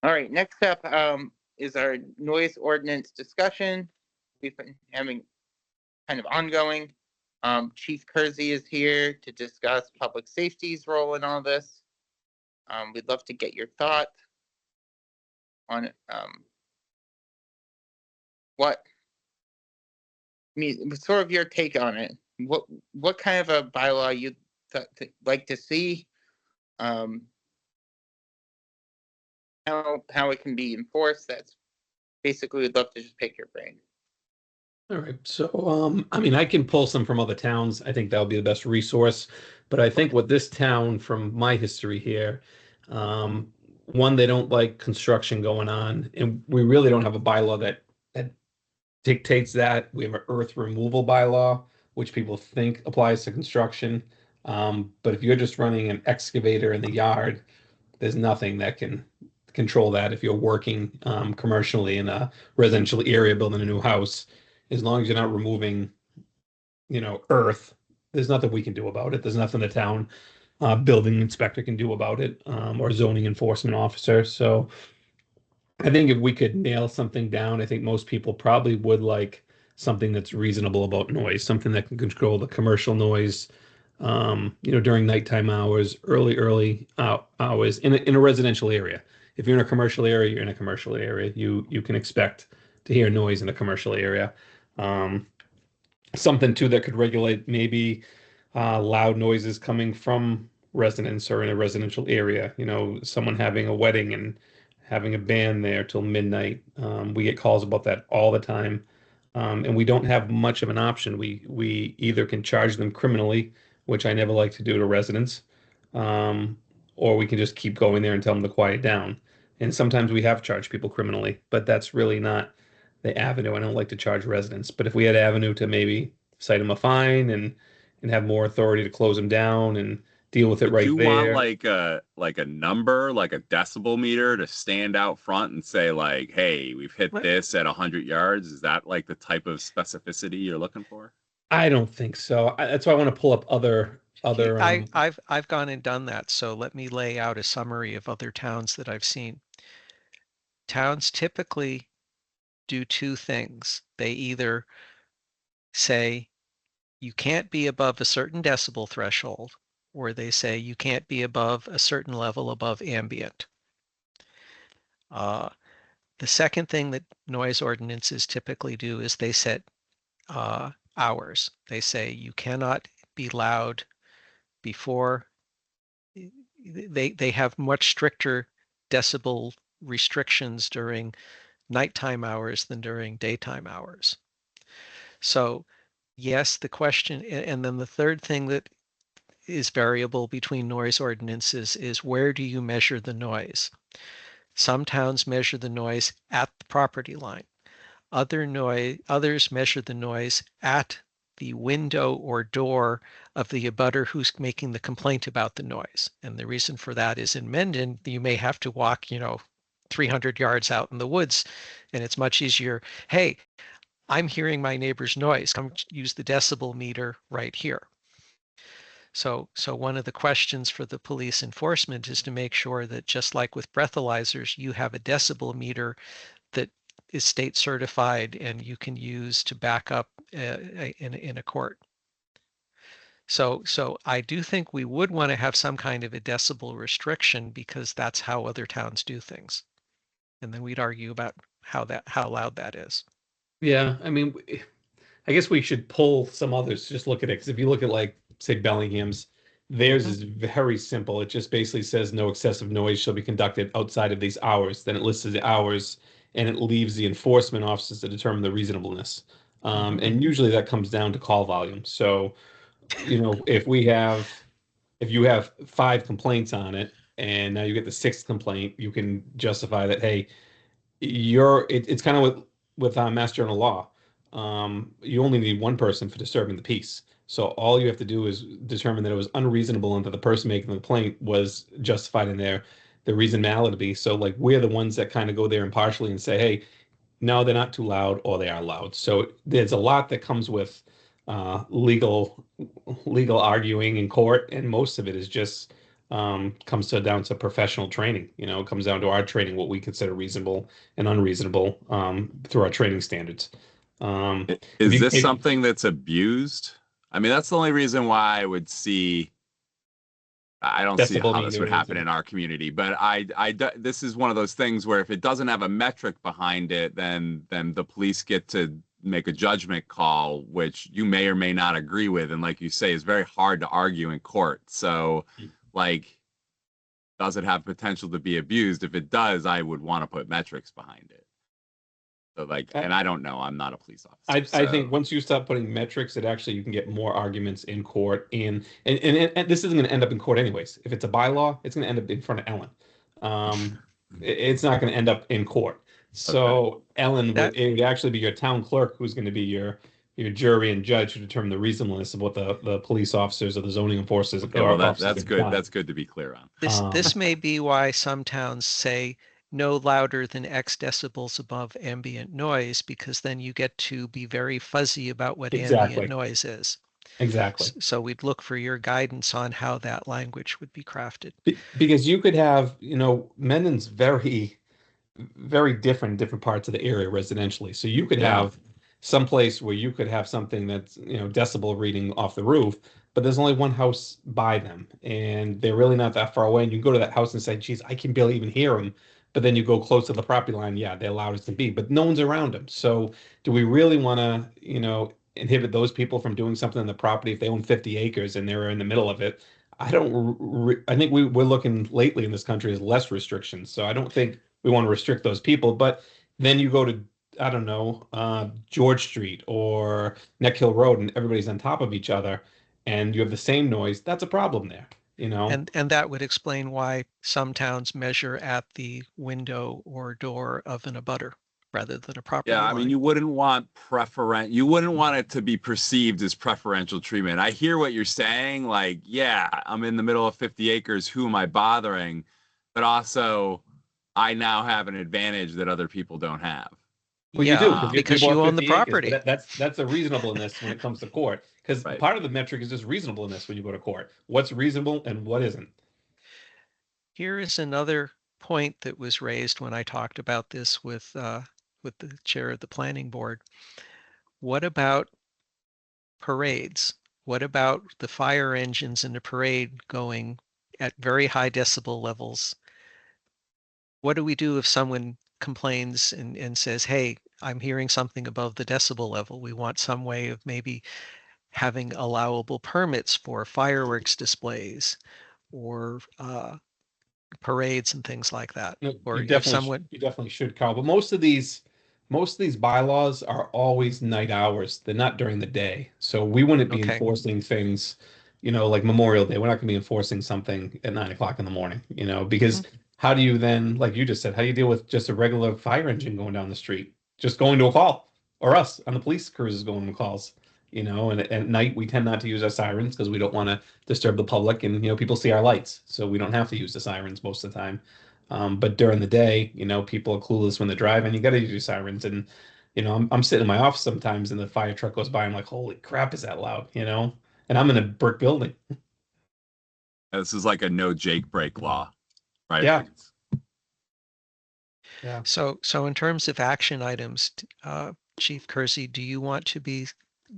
right. Next up is our noise ordinance discussion. We've been having kind of ongoing. Chief Kersey is here to discuss public safety's role in all this. We'd love to get your thoughts on what mean, sort of your take on it. What kind of a bylaw you'd like to see? How it can be enforced? That's basically, we'd love to just pick your brain. All right. So, I mean, I can pull some from other towns. I think that'll be the best resource. But I think with this town, from my history here, one, they don't like construction going on, and we really don't have a bylaw that dictates that. We have an earth removal bylaw, which people think applies to construction. But if you're just running an excavator in the yard, there's nothing that can control that if you're working commercially in a residential area building a new house. As long as you're not removing, earth, there's nothing we can do about it. There's nothing the town building inspector can do about it, or zoning enforcement officer. So I think if we could nail something down, I think most people probably would like something that's reasonable about noise, something that can control the commercial noise, during nighttime hours, early hours in a residential area. If you're in a commercial area, you're in a commercial area. You can expect to hear noise in a commercial area. Something too that could regulate maybe loud noises coming from residents or in a residential area. Someone having a wedding and having a band there till midnight. We get calls about that all the time. And we don't have much of an option. We either can charge them criminally, which I never like to do to residents, or we can just keep going there and tell them to quiet down. And sometimes we have charged people criminally, but that's really not the avenue. I don't like to charge residents, but if we had avenue to maybe cite them a fine and have more authority to close them down and deal with it right you there. Want like a number, like a decibel meter to stand out front and say like, hey, we've hit this at 100 yards? Is that like the type of specificity you're looking for? I don't think so. That's why I want to pull up other. I've gone and done that. So let me lay out a summary of other towns that I've seen. Towns typically do two things. They either say you can't be above a certain decibel threshold, or they say you can't be above a certain level above ambient. The second thing that noise ordinances typically do is they set hours. They say you cannot be loud before. They have much stricter decibel restrictions during nighttime hours than during daytime hours. So yes, the question, and then the third thing that is variable between noise ordinances is where do you measure the noise? Some towns measure the noise at the property line. Others measure the noise at the window or door of the abutter who's making the complaint about the noise. And the reason for that is in Mendon, you may have to walk, 300 yards out in the woods, and it's much easier. Hey, I'm hearing my neighbor's noise. Come use the decibel meter right here. So one of the questions for the police enforcement is to make sure that just like with breathalyzers, you have a decibel meter that is state certified and you can use to back up in a court. So I do think we would want to have some kind of a decibel restriction because that's how other towns do things. And then we'd argue about how loud that is. Yeah, I mean, I guess we should pull some others to just look at it. Because if you look at like, say, Bellingham's, theirs is very simple. It just basically says no excessive noise shall be conducted outside of these hours. Then it lists the hours and it leaves the enforcement officers to determine the reasonableness. And usually that comes down to call volume. So, if you have 5 complaints on it and now you get the 6th complaint, you can justify that, hey, it's kind of with Mass General Law. You only need one person for disturbing the peace. So all you have to do is determine that it was unreasonable and that the person making the complaint was justified in their reasonability. So like we're the ones that kind of go there impartially and say, hey, no, they're not too loud or they are loud. So there's a lot that comes with legal arguing in court, and most of it is just comes down to professional training. It comes down to our training, what we consider reasonable and unreasonable through our training standards. Is this something that's abused? I mean, that's the only reason why I would see. I don't see how this would happen in our community, but this is one of those things where if it doesn't have a metric behind it, then the police get to make a judgment call, which you may or may not agree with. And like you say, is very hard to argue in court. So like, does it have potential to be abused? If it does, I would want to put metrics behind it. So like, and I don't know, I'm not a police officer. I think once you start putting metrics, it actually, you can get more arguments in court. And this isn't going to end up in court anyways. If it's a bylaw, it's going to end up in front of Ellen. It's not going to end up in court. So Ellen it would actually be your town clerk who's going to be your jury and judge to determine the reasonableness of what the police officers or the zoning enforcers. Okay, well, that's good. That's good to be clear on. This may be why some towns say no louder than X decibels above ambient noise, because then you get to be very fuzzy about what ambient noise is. Exactly. So we'd look for your guidance on how that language would be crafted. Because you could have, Mendon's very, very different parts of the area residentially. So you could have some place where you could have something that's, decibel reading off the roof, but there's only one house by them and they're really not that far away. And you go to that house and say, geez, I can barely even hear them. But then you go close to the property line. Yeah, they're loud as can be, but no one's around them. So do we really want to, inhibit those people from doing something on the property if they own 50 acres and they're in the middle of it? I think we're looking lately in this country as less restrictions. So I don't think we want to restrict those people. But then you go to, I don't know, George Street or Neck Hill Road and everybody's on top of each other and you have the same noise. That's a problem there. And that would explain why some towns measure at the window or door of an abutter rather than a property line. I mean, you wouldn't want it to be perceived as preferential treatment. I hear what you're saying. Like, yeah, I'm in the middle of 50 acres. Who am I bothering? But also, I now have an advantage that other people don't have. Well, you do because you own the property. That's a reasonableness when it comes to court. Because part of the metric is just reasonableness when you go to court. What's reasonable and what isn't? Here is another point that was raised when I talked about this with the chair of the planning board. What about parades? What about the fire engines in the parade going at very high decibel levels? What do we do if someone complains and says, hey, I'm hearing something above the decibel level? We want some way of maybe having allowable permits for fireworks displays or parades and things like that. No, or you definitely should, Carl. But most of these bylaws are always night hours. They're not during the day. So we wouldn't be enforcing things, like Memorial Day. We're not going to be enforcing something at 9 o'clock in the morning, because how do you then, like you just said, how do you deal with just a regular fire engine going down the street, just going to a call, or us on the police cruises going to calls? And at night we tend not to use our sirens because we don't want to disturb the public, and people see our lights, so we don't have to use the sirens most of the time. But during the day, people are clueless when they're driving. You got to use your sirens, and I'm sitting in my office sometimes, and the fire truck goes by. I'm like, holy crap, is that loud? And I'm in a brick building. This is like a no Jake break law, right? Yeah. Yeah. So in terms of action items, Chief Kersey, do you want to be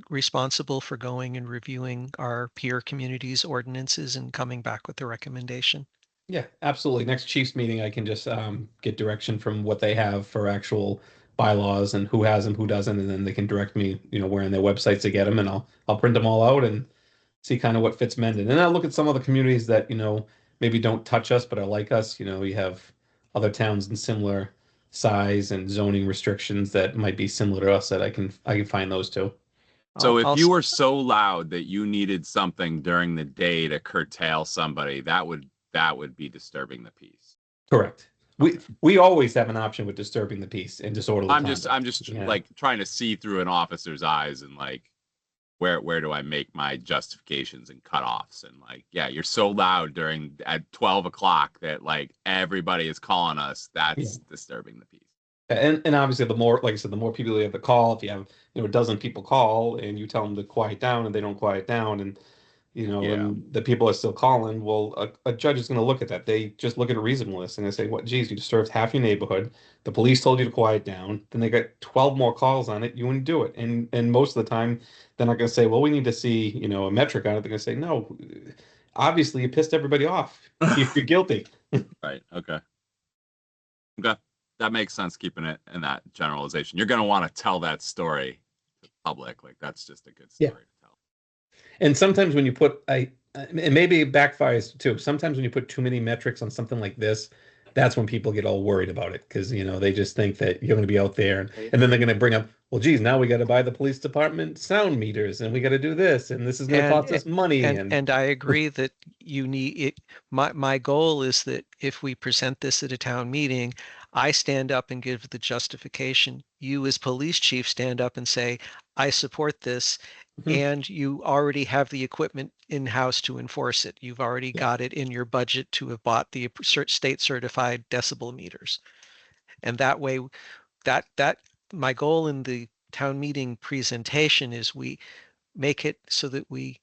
responsible for going and reviewing our peer communities ordinances and coming back with a recommendation? Yeah, absolutely. Next Chiefs meeting, I can just get direction from what they have for actual bylaws and who has them, who doesn't, and then they can direct me, where in their websites to get them, and I'll print them all out and see kind of what fits Mendon. And I'll look at some of the communities that maybe don't touch us but are like us. We have other towns in similar size and zoning restrictions that might be similar to us that I can find those too. So if you were so loud that you needed something during the day to curtail somebody, that would be disturbing the peace. Correct. We always have an option with disturbing the peace and disorderly conduct. I'm just like trying to see through an officer's eyes and like where do I make my justifications and cutoffs, and like, yeah, you're so loud at 12 o'clock that like everybody is calling us. That's disturbing the peace. And obviously, the more, like I said, the more people you have to call. If you have a dozen people call and you tell them to quiet down and they don't quiet down, and and the people are still calling, well, a judge is going to look at that. They just look at a reasonableness and they say, what, geez, you disturbed half your neighborhood. The police told you to quiet down. Then they got 12 more calls on it. You wouldn't do it. And most of the time, they're not going to say, well, we need to see, a metric on it. They're going to say, no, obviously you pissed everybody off. You're guilty. Right. Okay. That makes sense, keeping it in that generalization. You're going to want to tell that story public. Like that's just a good Yeah. story to tell. And sometimes when you put, and maybe it backfires too. Sometimes when you put too many metrics on something like this, that's when people get all worried about it because they just think that you're going to be out there, and then they're going to bring up, well, geez, now we got to buy the police department sound meters, and we got to do this, and this is going to cost us money. And I agree that you need it. My goal is that if we present this at a town meeting, I stand up and give the justification. You as police chief stand up and say, I support this. And you already have the equipment in-house to enforce it. You've already got it in your budget to have bought the state certified decibel meters. And that way, that my goal in the town meeting presentation is we make it so that we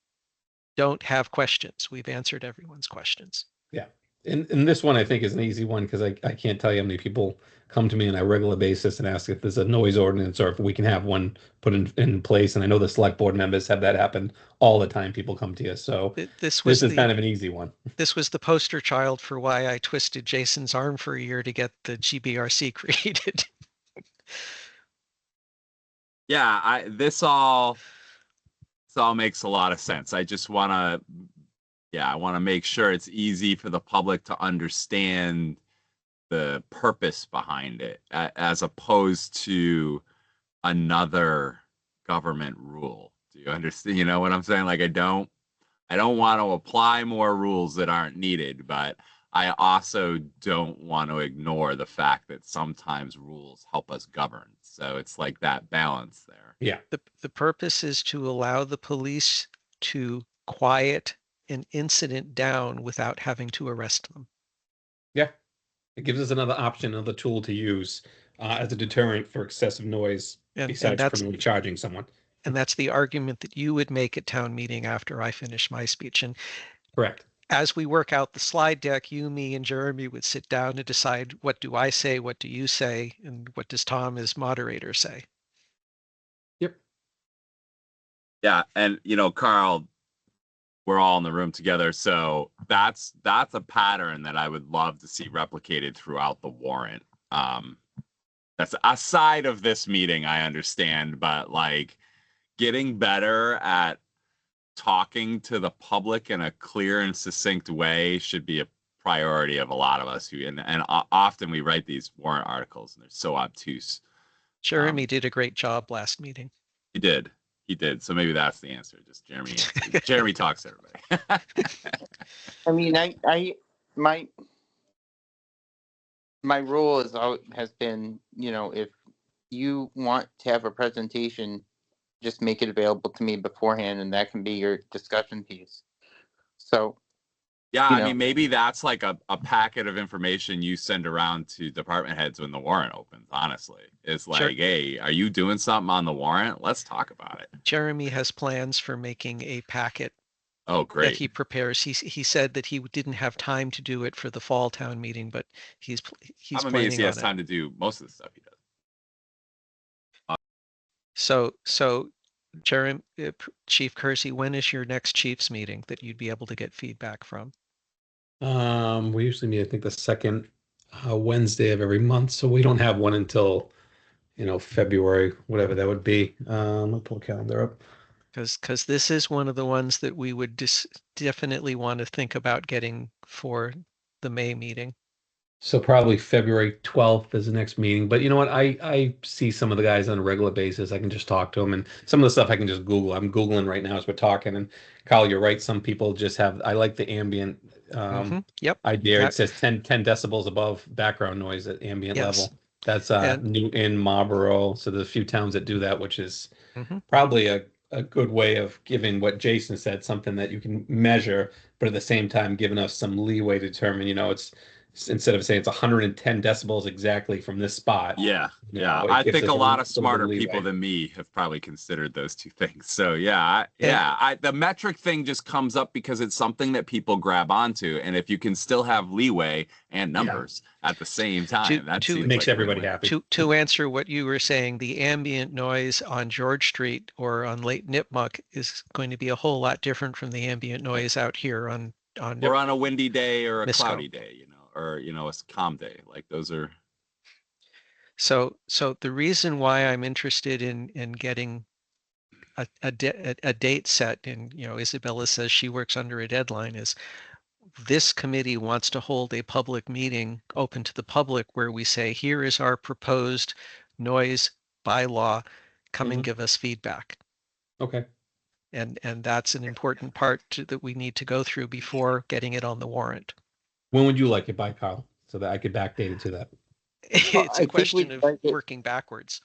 don't have questions. We've answered everyone's questions. Yeah. And this one I think is an easy one because I can't tell you how many people come to me on a regular basis and ask if there's a noise ordinance or if we can have one put in place. And I know the select board members have that happen all the time. People come to you. So this is kind of an easy one. This was the poster child for why I twisted Jason's arm for a year to get the GBRC created. Yeah, this all makes a lot of sense. I just want to make sure it's easy for the public to understand the purpose behind it as opposed to another government rule. Do you understand? You know what I'm saying? Like I don't want to apply more rules that aren't needed, but I also don't want to ignore the fact that sometimes rules help us govern. So it's like that balance there. Yeah. The purpose is to allow the police to quiet an incident down without having to arrest them. Yeah. It gives us another option, another tool to use as a deterrent for excessive noise besides criminally charging someone. And that's the argument that you would make at town meeting after I finish my speech. And correct. As we work out the slide deck, you, me, and Jeremy would sit down and decide, what do I say, what do you say, and what does Tom as moderator say? Yep. Yeah, and Carl, we're all in the room together, so that's a pattern that I would love to see replicated throughout the warrant. That's aside of this meeting, I understand, but like getting better at talking to the public in a clear and succinct way should be a priority of a lot of us and often we write these warrant articles and they're so obtuse. Jeremy did a great job last meeting. He did. So maybe that's the answer. Just Jeremy talks to everybody. I mean, my rule has been, if you want to have a presentation, just make it available to me beforehand, and that can be your discussion piece. So, yeah, I mean, maybe that's like a packet of information you send around to department heads when the warrant opens, honestly. It's like, sure. Hey, are you doing something on the warrant? Let's talk about it. Jeremy has plans for making a packet. Oh, great. That he prepares. He said that he didn't have time to do it for the fall town meeting, but he's I'm amazed he has time to do most of the stuff he does. So Jeremy, Chief Kersey, when is your next Chiefs meeting that you'd be able to get feedback from? We usually meet, I think, the second Wednesday of every month, so we don't have one until February, whatever that would be. I'll pull the calendar up. Because this is one of the ones that we would definitely want to think about getting for the May meeting. So probably February 12th is the next meeting. But you know what? I see some of the guys on a regular basis. I can just talk to them. And some of the stuff I can just Google. I'm Googling right now as we're talking. And Kyle, you're right. Some people just I like the ambient Yep. idea. It says 10 decibels above background noise at ambient level. That's Newton, Marlboro. So there's a few towns that do that, which is probably a good way of giving what Jason said, something that you can measure, but at the same time giving us some leeway to determine, it's instead of saying it's 110 decibels exactly from this spot. Yeah. I think a lot of smarter people than me have probably considered those two things. So the metric thing just comes up because it's something that people grab onto. And if you can still have leeway and numbers at the same time, that makes everybody happy. To answer what you were saying, the ambient noise on George Street or on Lake Nipmuc is going to be a whole lot different from the ambient noise out here on a windy day or a cloudy day, or a calm day. Like those are. So the reason why I'm interested in getting a date set, and Isabella says she works under a deadline, is this committee wants to hold a public meeting open to the public where we say, here is our proposed noise bylaw, come and give us feedback. Okay. And that's an important part that we need to go through before getting it on the warrant. When would you like it by, Kyle, so that I could backdate it to that? It's I a think question we'd of like it- working backwards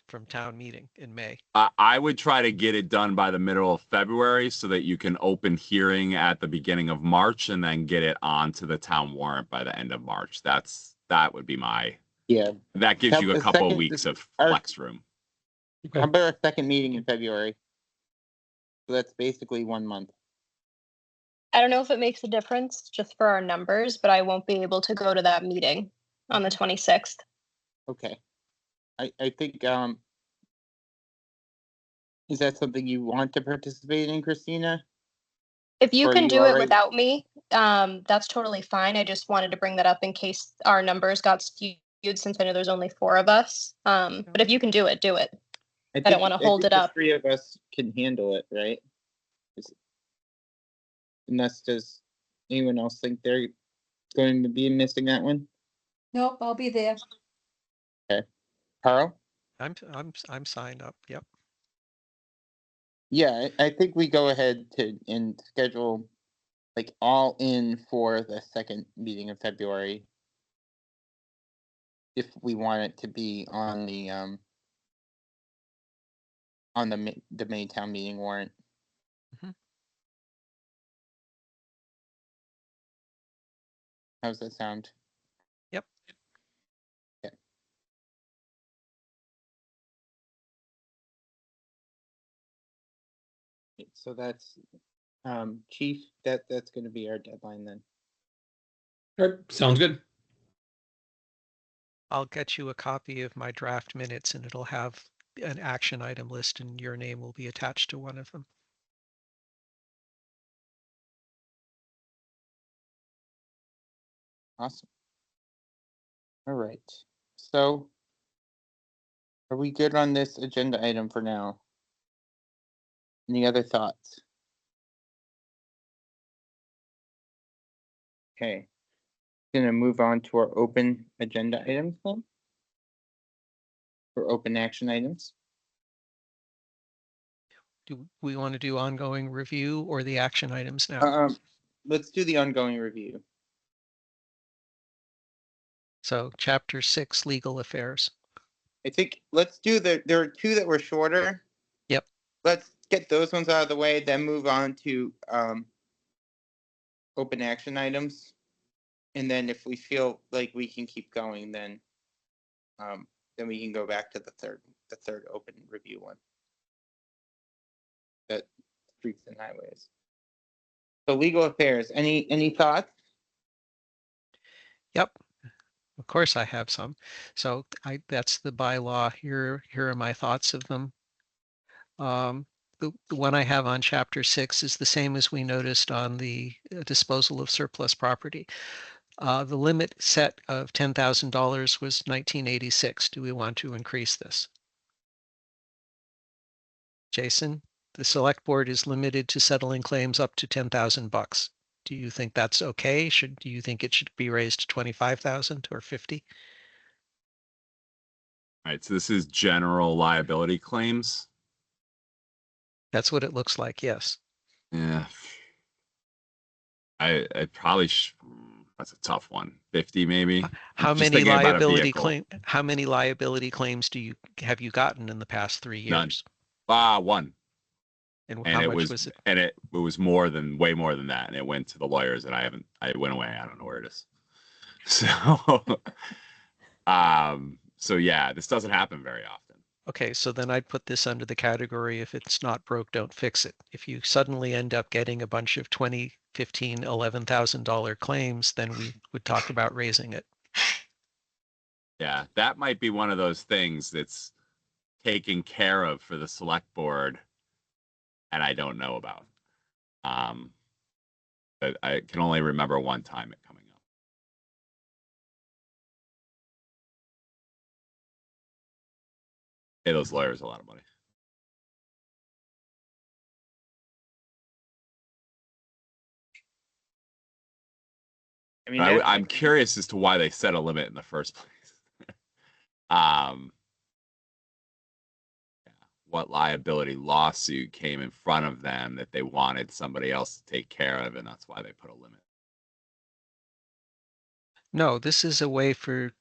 from town meeting in May. I would try to get it done by the middle of February so that you can open hearing at the beginning of March and then get it onto the town warrant by the end of March. That would be my. Yeah. That gives you a The couple of second- weeks of our- flex room. Okay. How about our second meeting in February? So that's basically 1 month. I don't know if it makes a difference just for our numbers, but I won't be able to go to that meeting on the 26th. Okay. I think is that something you want to participate in, Christina? If you Or can you do it already- without me, that's totally fine. I just wanted to bring that up in case our numbers got skewed, since I know there's only 4 of us. But if you can do it, do it. I don't wanna hold think it the up. 3 of us can handle it, right? Unless does anyone else think they're going to be missing that one? Nope, I'll be there. Carl? I'm signed up. Yep. Yeah, I think we go ahead and schedule like all in for the second meeting of February. If we want it to be on the May town meeting warrant. Mhm. How's that sound? Yep. Okay. So that's Chief, that's gonna be our deadline then. All right, sounds good. I'll get you a copy of my draft minutes, and it'll have an action item list, and your name will be attached to one of them. Awesome. All right. So are we good on this agenda item for now? Any other thoughts? Okay. Gonna move on to our open agenda items then. For open action items. Do we want to do ongoing review or the action items now? Let's do the ongoing review. So chapter 6, legal affairs. I think let's do there are 2 that were shorter. Yep. Let's get those ones out of the way, then move on to open action items. And then if we feel like we can keep going, then we can go back to the third open review one. That streets and highways. So legal affairs, any thoughts? Yep. Of course I have some. So that's the bylaw. Here are my thoughts of them. The one I have on chapter 6 is the same as we noticed on the disposal of surplus property. The limit set of $10,000 was 1986. Do we want to increase this? Jason, the select board is limited to settling claims up to $10,000. Do you think that's okay? Do you think it should be raised to 25,000 or 50? All right, so this is general liability claims. That's what it looks like, yes. Yeah. I probably that's a tough one. 50 maybe. How Just many thinking about a liability vehicle. how many liability claims have you gotten in the past 3 None. years? One. And And how it much was it? and it was way more than that. And it went to the lawyers and I went away. I don't know where it is. So so yeah, this doesn't happen very often. Okay, so then I'd put this under the category, if it's not broke, don't fix it. If you suddenly end up getting a bunch of $20,000, $15,000, $11,000 claims, then we would talk about raising it. Yeah, that might be one of those things that's taken care of for the select board and I don't know about. But I can only remember one time it coming up. Pay those lawyers a lot of money. I mean, I'm curious as to why they set a limit in the first place. What liability lawsuit came in front of them that they wanted somebody else to take care of, and that's why they put a limit. No, this is a way for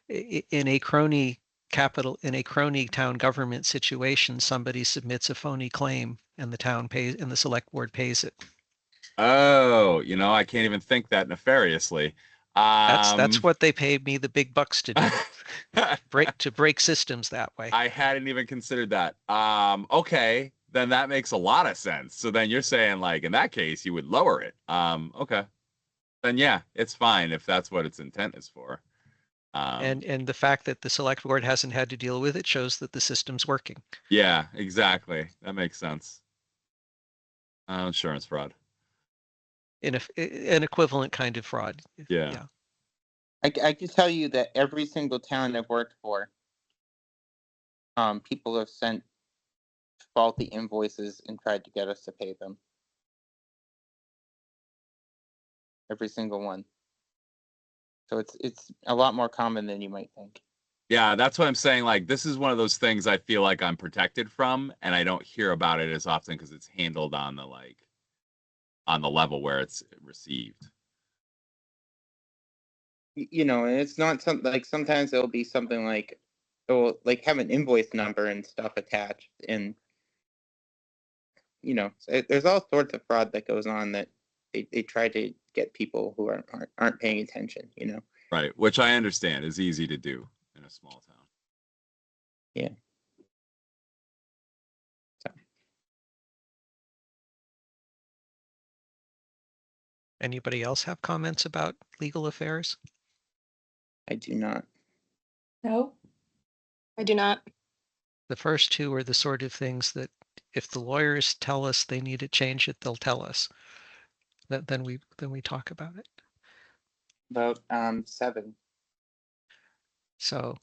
in a crony town government situation, somebody submits a phony claim and the town pays and the select board pays it. Oh, I can't even think that nefariously. That's what they paid me the big bucks to do. break systems that way. I hadn't even considered that. Okay, then that makes a lot of sense. So then you're saying, like, in that case, you would lower it. Okay. Then yeah, it's fine if that's what its intent is for. And the fact that the select board hasn't had to deal with it shows that the system's working. Yeah, exactly. That makes sense. Insurance fraud. An equivalent kind of fraud. Yeah. I can tell you that every single town I've worked for, people have sent faulty invoices and tried to get us to pay them. Every single one. So it's a lot more common than you might think. Yeah, that's what I'm saying. Like, this is one of those things I feel like I'm protected from, and I don't hear about it as often because it's handled on the level where it's received. And it's not something like sometimes it'll be something like it'll like have an invoice number and stuff attached, and there's all sorts of fraud that goes on that they try to get people who aren't paying attention. Right, which I understand is easy to do in a small town. Yeah. So. Anybody else have comments about legal affairs? I do not. No. I do not. The first two are the sort of things that if the lawyers tell us they need to change it, they'll tell us. Then we talk about it. About 7. So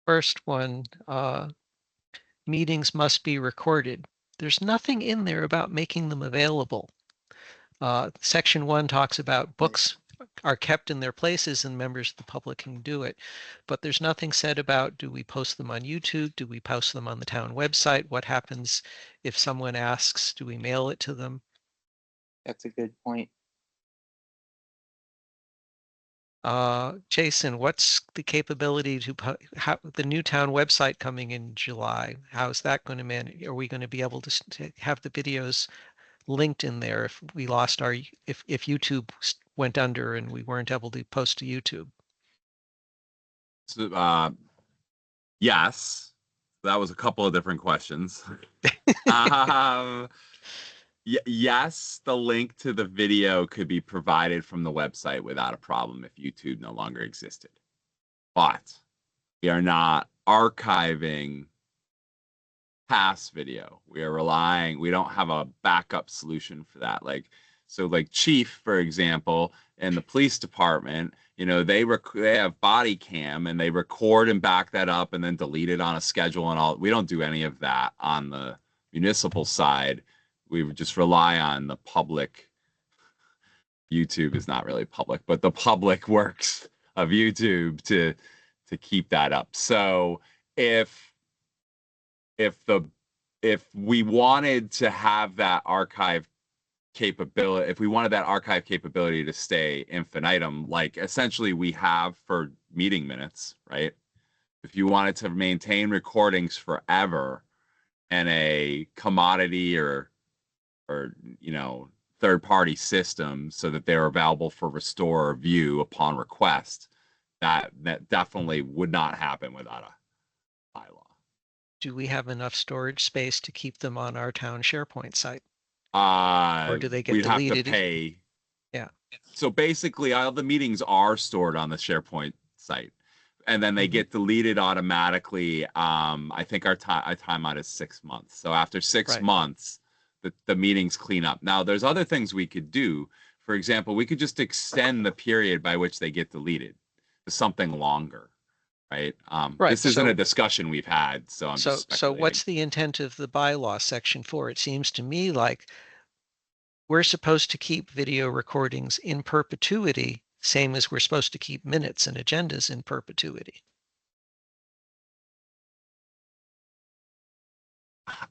first one, meetings must be recorded. There's nothing in there about making them available. Section 1 talks about books are kept in their places and members of the public can do it. But there's nothing said about, do we post them on YouTube? Do we post them on the town website? What happens if someone asks, do we mail it to them? That's a good point. Jason, what's the capability to the new town website coming in July? How's that going to manage? Are we going to be able to have the videos linked in there if we lost if YouTube went under and we weren't able to post to YouTube? So, yes, that was a couple of different questions. Yes, the link to the video could be provided from the website without a problem if YouTube no longer existed. But we are not archiving past video. We don't have a backup solution for that. Like Chief, for example, and the police department, they have body cam and they record and back that up and then delete it on a schedule and all. We don't do any of that on the municipal side. We would just rely on the public. YouTube is not really public, but the public works of YouTube to keep that up. So if we wanted to have that archive capability, if we wanted that archive capability to stay infinitum, like essentially we have for meeting minutes, right? If you wanted to maintain recordings forever in a commodity or third-party system so that they're available for restore or view upon request, that definitely would not happen without a bylaw. Do we have enough storage space to keep them on our town SharePoint site? Or do they get we'd deleted? have to pay. Yeah. So basically, all the meetings are stored on the SharePoint site, and then they get deleted automatically. I think our timeout is 6 months. So after 6 months, the meetings clean up. Now, there's other things we could do. For example, we could just extend the period by which they get deleted to something longer, right? This isn't a discussion we've had, so I'm just so what's the intent of the bylaw, section 4? It seems to me like we're supposed to keep video recordings in perpetuity, same as we're supposed to keep minutes and agendas in perpetuity.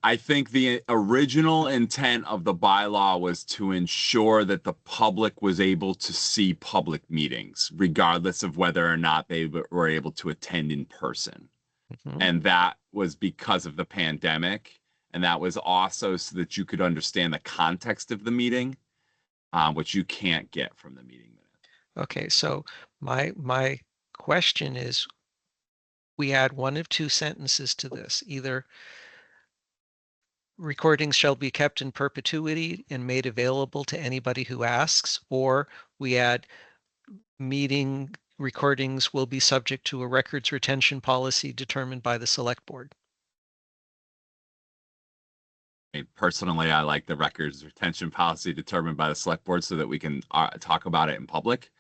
I think the original intent of the bylaw was to ensure that the public was able to see public meetings, regardless of whether or not they were able to attend in person. Mhm. And that was because of the pandemic. And that was also so that you could understand the context of the meeting, which you can't get from the meeting minutes. Okay, so my question is, we add one of two sentences to this. Either recordings shall be kept in perpetuity and made available to anybody who asks, or we add meeting recordings will be subject to a records retention policy determined by the select board. Personally, I like the records retention policy determined by the select board so that we can talk about it in public.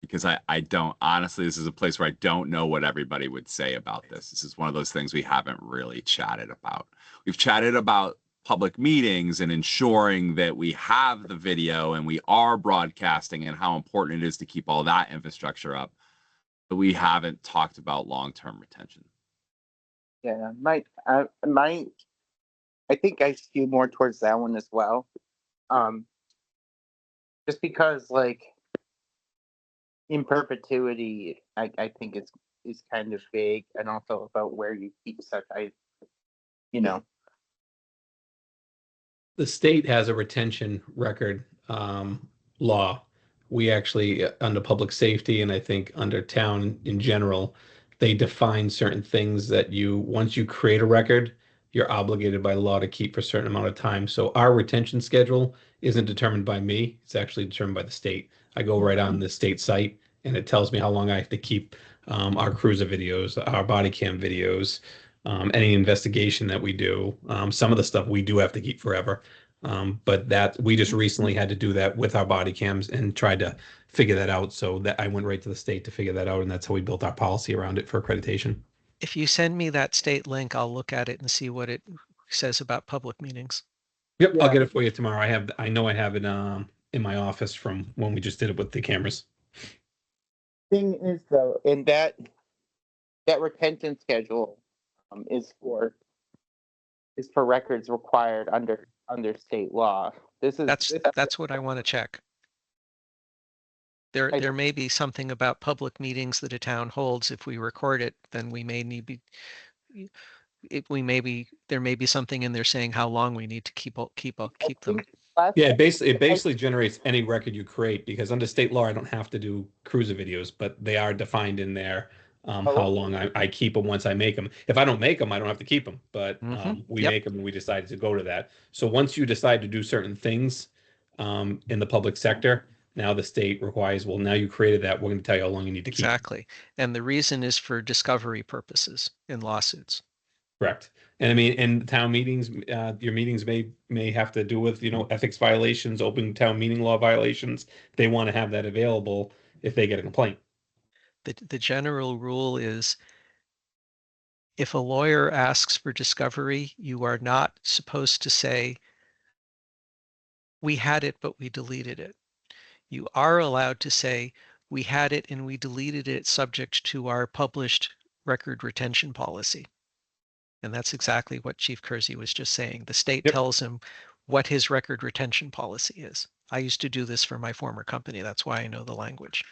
Because I don't, honestly, this is a place where I don't know what everybody would say about this. This is one of those things we haven't really chatted about. We've chatted about public meetings and ensuring that we have the video and we are broadcasting and how important it is to keep all that infrastructure up. But we haven't talked about long-term retention. Yeah, I think I skew more towards that one as well. Just because, like, in perpetuity, I think it's kind of vague, and also about where you keep such. The state has a retention record law. We actually, under public safety, and I think under town in general, they define certain things that once you create a record, you're obligated by law to keep for a certain amount of time. So our retention schedule isn't determined by me. It's actually determined by the state. I go right on the state site and it tells me how long I have to keep our cruiser videos, our body cam videos, any investigation that we do. Some of the stuff we do have to keep forever. But that we just recently had to do that with our body cams and tried to figure that out. So that I went right to the state to figure that out. And that's how we built our policy around it for accreditation. If you send me that state link, I'll look at it and see what it says about public meetings. Yep, I'll Yeah. get it for you tomorrow. I know I have it in my office from when we just did it with the cameras. Thing is, though, and that retention schedule is for records required under state law. That's what I want to check. There may be something about public meetings that a town holds. If we record it, then we may need be. There may be something in there saying how long we need to keep them. Yeah, it basically generates any record you create, because under state law I don't have to do cruiser videos, but they are defined in there how long I keep them once I make them. If I don't make them, I don't have to keep them, but we Yep. make them and we decided to go to that. So once you decide to do certain things in the public sector, now the state requires, well, now you created that, we're going to tell you how long you need to keep. Exactly. And the reason is for discovery purposes in lawsuits. Correct. And I mean, in town meetings, your meetings may have to do with, ethics violations, open town meeting law violations. They want to have that available if they get a complaint. The general rule is, if a lawyer asks for discovery, you are not supposed to say, we had it, but we deleted it. You are allowed to say, we had it and we deleted it subject to our published record retention policy. And that's exactly what Chief Kersey was just saying. The state tells him what his record retention policy is. I used to do this for my former company. That's why I know the language.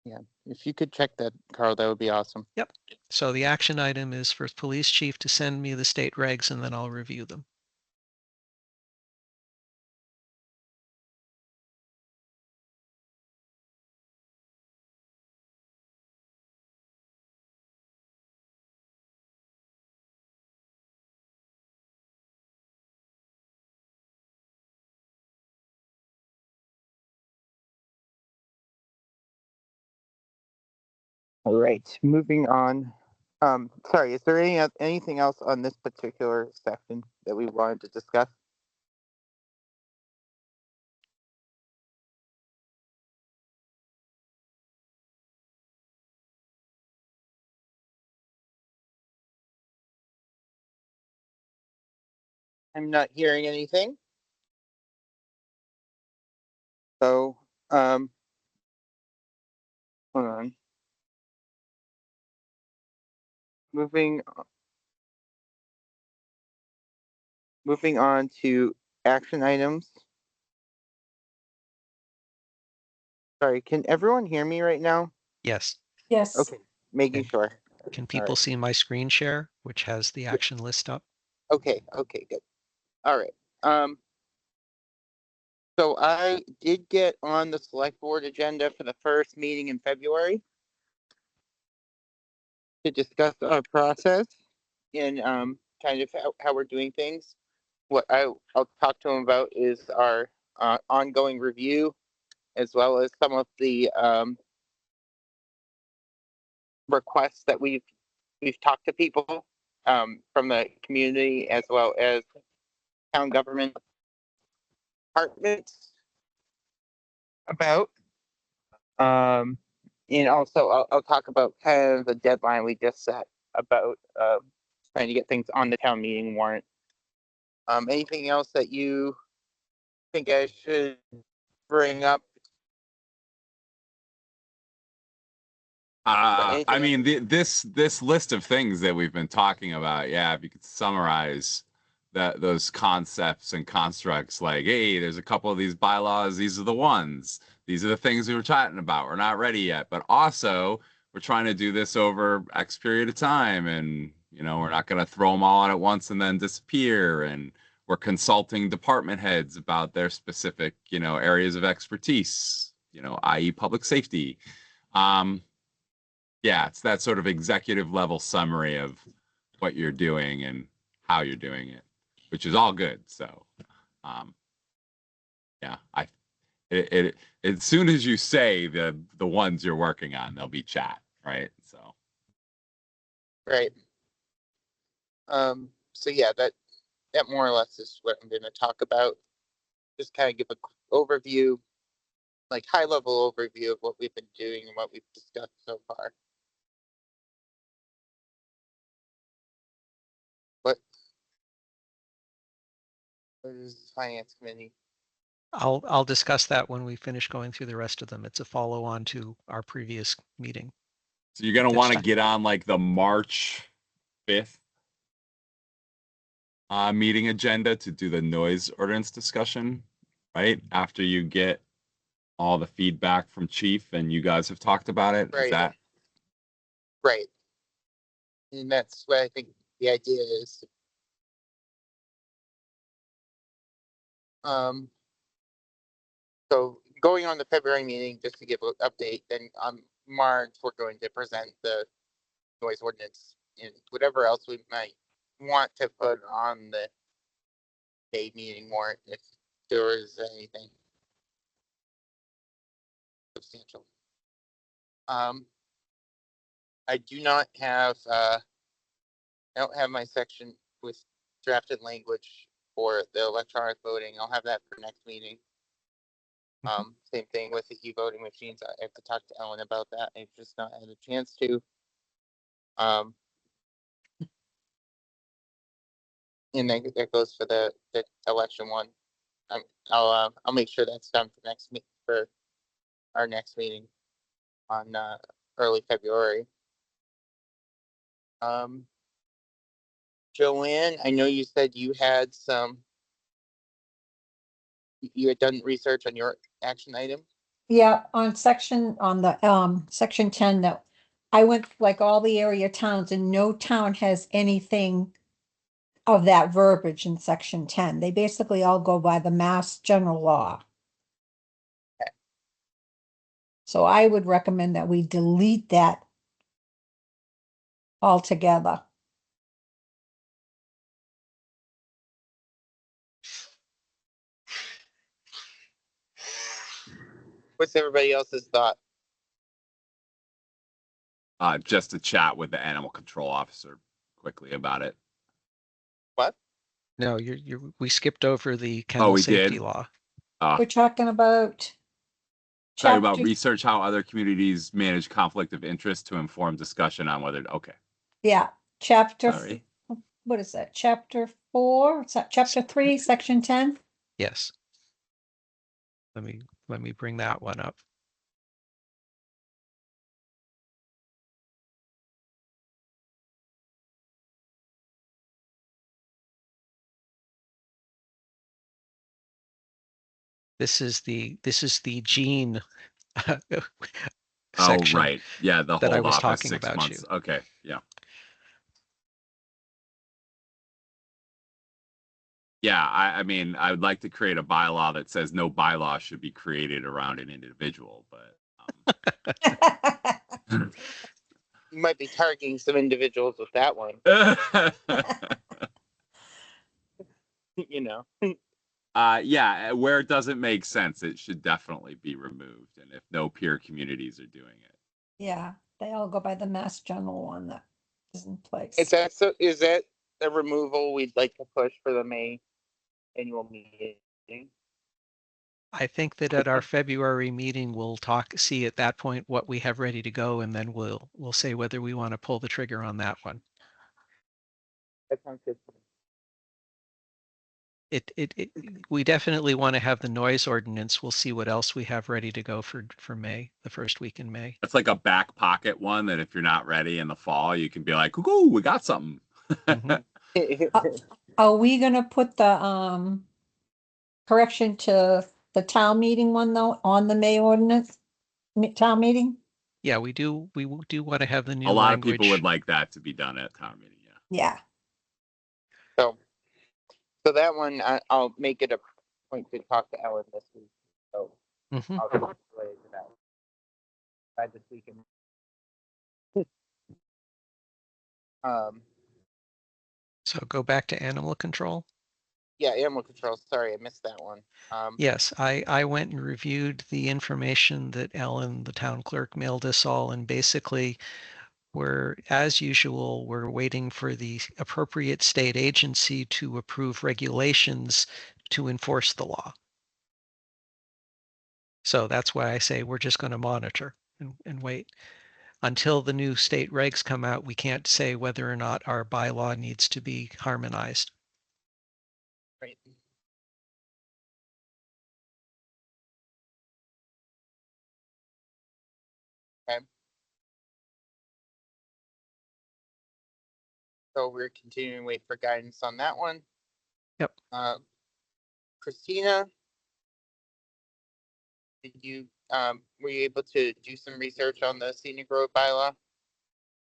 Yeah, if you could check that, Carl, that would be awesome. Yep. So the action item is for police chief to send me the state regs, and then I'll review them. All right, moving on. Sorry, is there anything else on this particular section that we wanted to discuss? I'm not hearing anything. So, hold on. Moving on to action items. Sorry, can everyone hear me right now? Yes. Yes. Okay, making Okay. sure. Can All people right. see my screen share, which has the action list up? Okay, good. All right. So I did get on the select board agenda for the first meeting in February to discuss our process and kind of how we're doing things. What I'll talk to them about is our ongoing review, as well as some of the requests that we've talked to people from the community, as well as town government departments about. And also I'll talk about kind of the deadline we just set about trying to get things on the town meeting warrant. Anything else that you think I should bring up? I Anything mean, this list of things that we've been talking about, yeah, if you could summarize those concepts and constructs, like, hey, there's a couple of these bylaws, these are the ones, these are the things we were chatting about. We're not ready yet, but also we're trying to do this over X period of time, and we're not going to throw them all out at once and then disappear. And we're consulting department heads about their specific, areas of expertise, i.e., public safety. Yeah, it's that sort of executive level summary of what you're doing and how you're doing it, which is all good. So, yeah, as soon as you say the ones you're working on, there'll be chat, right? So, right? So yeah, that more or less is what I'm going to talk about. Just kind of give a quick overview, like high level overview of what we've been doing and what we've discussed so far. What is the finance committee? I'll discuss that when we finish going through the rest of them. It's a follow on to our previous meeting. so you're gonna want to get on like the March 5th meeting agenda to do the noise ordinance discussion, right? After you get all the feedback from Chief and you guys have talked about it. Right. Is that right? And that's what I think the idea is. So going on the February meeting, just to give an update, then on March, we're going to present the noise ordinance and whatever else we might want to put on the May meeting warrant if there is anything substantial. I do not have, I don't have my section with drafted language for the electronic voting. I'll have that for next meeting. Same thing with the e-voting machines. I have to talk to Ellen about that. I've just not had a chance to. And then that goes for the election one. I'll make sure that's done for our next meeting on early February. Joanne, I know you said you had you had done research on your action item. Yeah, on the section 10, that I went like all the area towns, and no town has anything of that verbiage in section 10. They basically all go by the Mass General Law. Okay. So I would recommend that we delete that altogether. What's everybody else's thought? just to chat with the animal control officer quickly about it? What? No, we skipped over the kennel we safety did? law. We're talking about Talking about chapter, research how other communities manage conflict of interest to inform discussion on whether. Okay. yeah, chapter, Sorry. what is that? Chapter 4, chapter 3, section 10. Yes. Let me bring that one up. This is the gene Oh, section right. Yeah, the that I hold was off of talking 6 about months. you. Okay, yeah. Yeah, I mean, I would like to create a bylaw that says no bylaw should be created around an individual, but You might be targeting some individuals with that one. You know. Yeah, where it doesn't make sense, it should definitely be removed. And if no peer communities are doing it. Yeah, they all go by the Mass General one that is in place. Is that a removal we'd like to push for the May annual meeting? I think that at our February meeting, we'll see at that point what we have ready to go, and then we'll say whether we want to pull the trigger on that one. That sounds good. We definitely want to have the noise ordinance. We'll see what else we have ready to go for May, the first week in May. It's like a back pocket one that if you're not ready in the fall, you can be like, "Ooh, we got something." Are we gonna put the correction to the town meeting one though on the May ordinance? Town meeting? Yeah, we do want to have the new A lot language. of people would like that to be done at town meeting. Yeah. Yeah. So that one, I'll make it a point to talk to Ellen this week. So Mhm. I'll relay to that by this weekend. So go back to animal control. Yeah, animal control. Sorry, I missed that one. Yes, I went and reviewed the information that Ellen, the town clerk, mailed us all, and basically as usual, we're waiting for the appropriate state agency to approve regulations to enforce the law. So that's why I say we're just going to monitor and wait. Until the new state regs come out, we can't say whether or not our bylaw needs to be harmonized. Right. Okay. So we're continuing to wait for guidance on that one. Yep. Christina, did you were you able to do some research on the scenic road bylaw?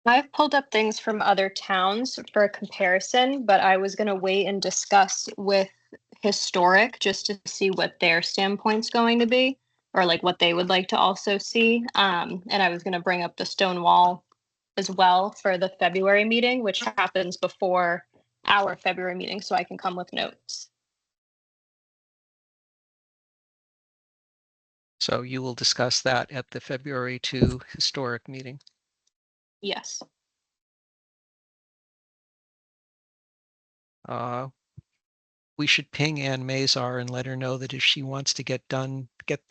I've pulled up things from other towns for a comparison, but I was going to wait and discuss with historic just to see what their standpoint's going to be, or like what they would like to also see. And I was going to bring up the stone wall as well for the February meeting, which happens before our February meeting, so I can come with notes. So you will discuss that at the February 2 historic meeting. Yes. We should ping Ann Mazar and let her know that if she wants to get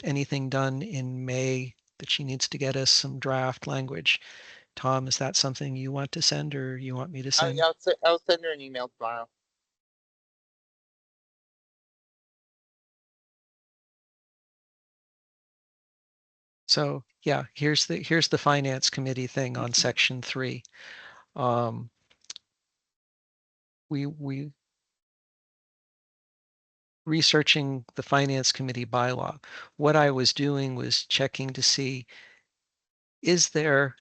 anything done in May, that she needs to get us some draft language. Tom, is that something you want to send or you want me to send? I'll send her an email tomorrow. So yeah, here's the finance committee thing on section 3. We researching the finance committee bylaw. What I was doing was checking to see, is there,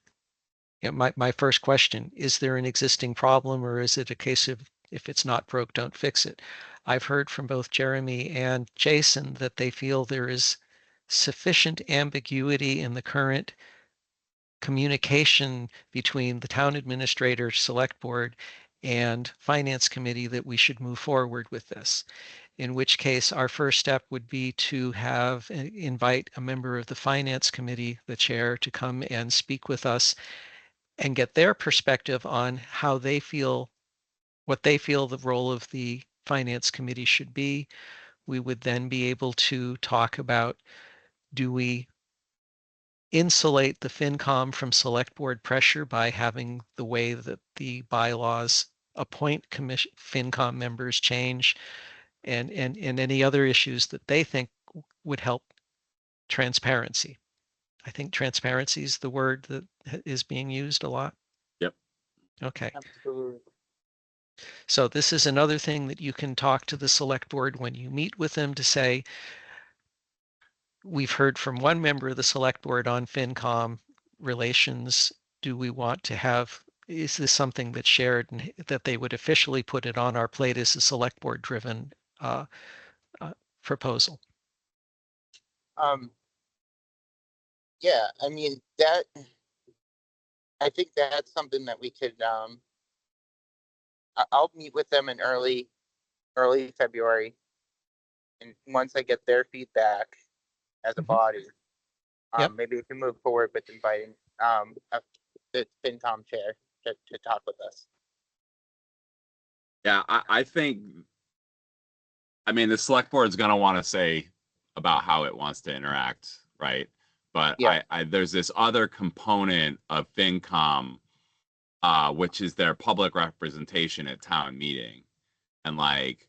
my first question, is there an existing problem or is it a case of if it's not broke, don't fix it? I've heard from both Jeremy and Jason that they feel there is sufficient ambiguity in the current communication between the town administrator, select board, and finance committee that we should move forward with this. In which case, our first step would be to invite a member of the finance committee, the chair, to come and speak with us and get their perspective on how they feel, what they feel the role of the finance committee should be. We would then be able to talk about, do we insulate the FinCom from select board pressure by having the way that the bylaws appoint FinCom members change, and any other issues that they think would help transparency. I think transparency is the word that is being used a lot. Yep. Okay. Absolutely. So this is another thing that you can talk to the select board when you meet with them to say, we've heard from one member of the select board on FinCom relations. Do we want to have, is this something that's shared and that they would officially put it on our plate as a select board driven proposal? Yeah, I mean, that, I think that's something that we could, I'll meet with them in early February. And once I get their feedback as a body, Yep. maybe we can move forward with inviting, the FinCom chair to talk with us. Yeah, I think, I mean, the select board is going to want to say about how it wants to interact, right? But Yeah. there's this other component of FinCom, which is their public representation at town meeting. And like,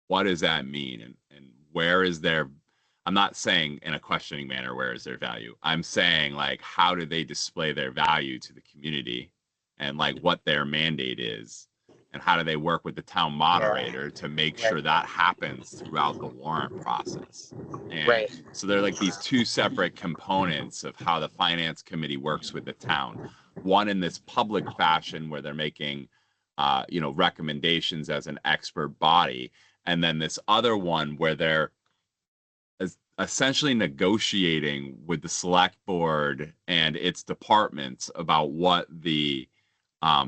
what does that mean? And where is their, I'm not saying in a questioning manner, where is their value? I'm saying like, how do they display their value to the community, and like what their mandate is, and how do they work with the town moderator to make sure that happens throughout the warrant process? And so they're like these two separate components of how the finance committee works with the town. One in this public fashion where they're making, recommendations as an expert body, and then this other one where they're essentially negotiating with the select board and its departments about what the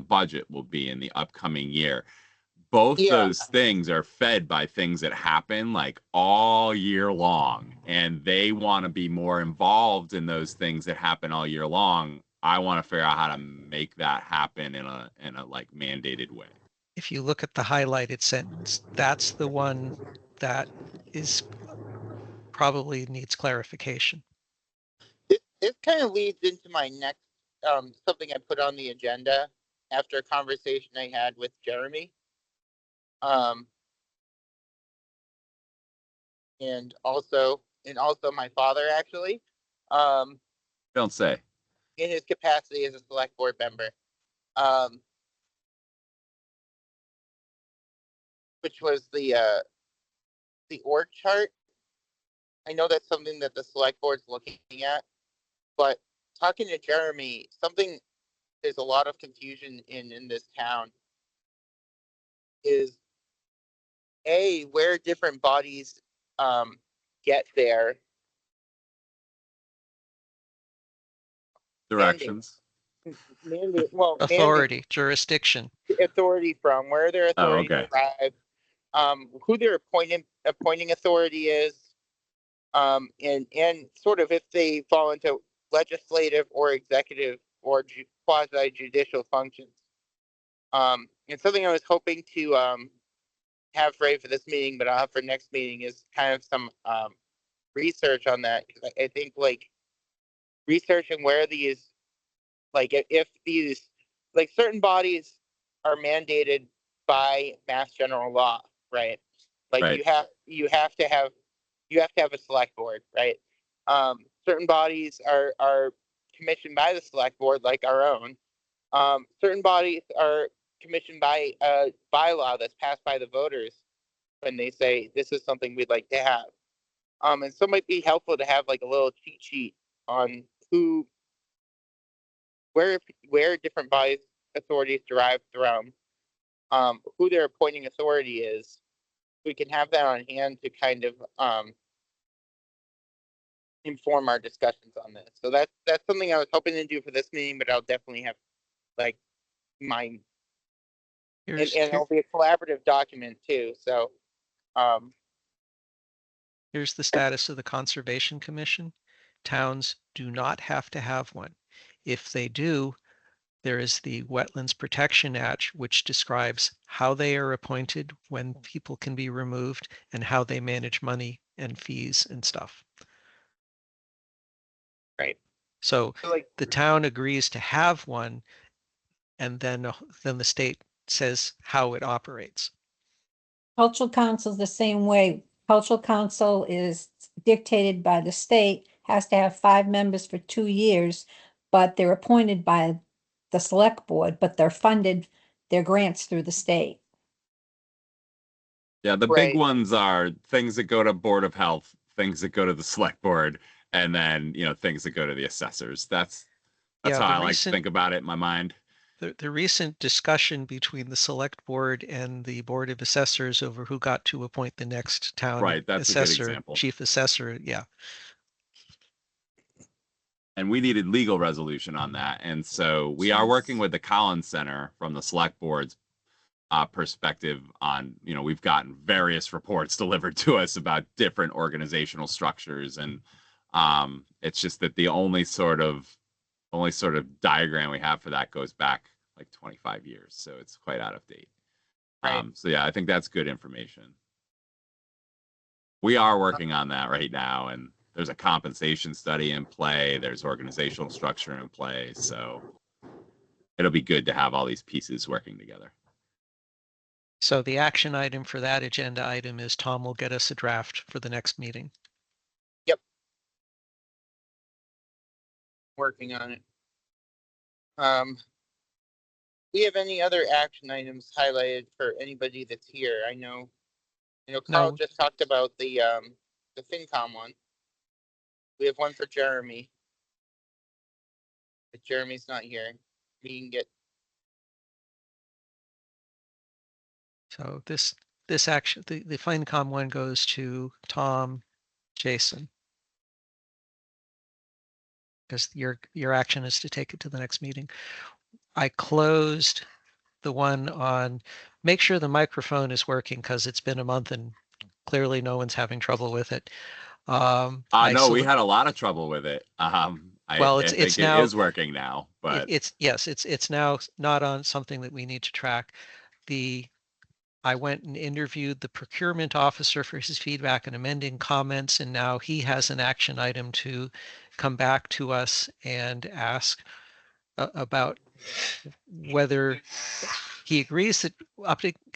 budget will be in the upcoming year. Both those things are fed by things that happen like all year long, and they want to be more involved in those things that happen all year long. I want to figure out how to make that happen in a like mandated way. If you look at the highlighted sentence, that's the one that is probably needs clarification. This kind of leads into my next, something I put on the agenda after a conversation I had with Jeremy. And also my father, actually. Don't say. In his capacity as a select board member. Which was the org chart. I know that's something that the select board's looking at, but talking to Jeremy, there's a lot of confusion in this town is where different bodies get their Directions. Authority, jurisdiction. Authority from, where their authority derived, who their appointing authority is, and sort of if they fall into legislative or executive or quasi judicial functions. And something I was hoping to have ready for this meeting, but I'll have for next meeting, is kind of some research on that, because I think like researching where these, like if these, like certain bodies are mandated by mass general law, right? Like you have to have a select board, right? Certain bodies are commissioned by the select board, like our own. Certain bodies are commissioned by a bylaw that's passed by the voters when they say this is something we'd like to have. And so it might be helpful to have like a little cheat sheet on where different bodies authorities derive from, who their appointing authority is. We can have that on hand to kind of inform our discussions on this. So that's something I was hoping to do for this meeting, but I'll definitely have like mine. And it'll be a collaborative document too. So here's the status of the Conservation Commission. Towns do not have to have one. If they do, there is the Wetlands Protection Act, which describes how they are appointed, when people can be removed, and how they manage money and fees and stuff. Right. So like the town agrees to have one, and then the state says how it operates. Cultural council's the same way. Cultural council is dictated by the state, has to have 5 members for 2 years, but they're appointed by the select board, but they're funded, their grants through the state. Yeah, the Right. big ones are things that go to Board of Health, things that go to the Select Board, and then things that go to the assessors. That's Yeah, how the I like to recent- think about it in my mind. The recent discussion between the select board and the board of assessors over who got to appoint the next town Right, that's a good assessor, example. chief assessor, yeah. And we needed legal resolution on that. And so we are working with the Collins Center from the Select Board's perspective on, we've gotten various reports delivered to us about different organizational structures. And it's just that the only sort of diagram we have for that goes back like 25 years. So it's quite out of date. Right. So yeah, I think that's good information. We are working on that right now, and there's a compensation study in play. There's organizational structure in play. So it'll be good to have all these pieces working together. So the action item for that agenda item is Tom will get us a draft for the next meeting. Working on it. Do we have any other action items highlighted for anybody that's here? I know Carl No. just talked about the FinCom one. We have one for Jeremy. But Jeremy's not here. We can get So this action, the FinCom one goes to Tom, Jason. Because your action is to take it to the next meeting. I closed the one on, make sure the microphone is working because it's been a month and clearly no one's having trouble with it. No, we had a lot of trouble with it. Well, I think now, it is working now, but it's now not on something that we need to track. I went and interviewed the procurement officer for his feedback and amending comments, and now he has an action item to come back to us and ask about whether he agrees that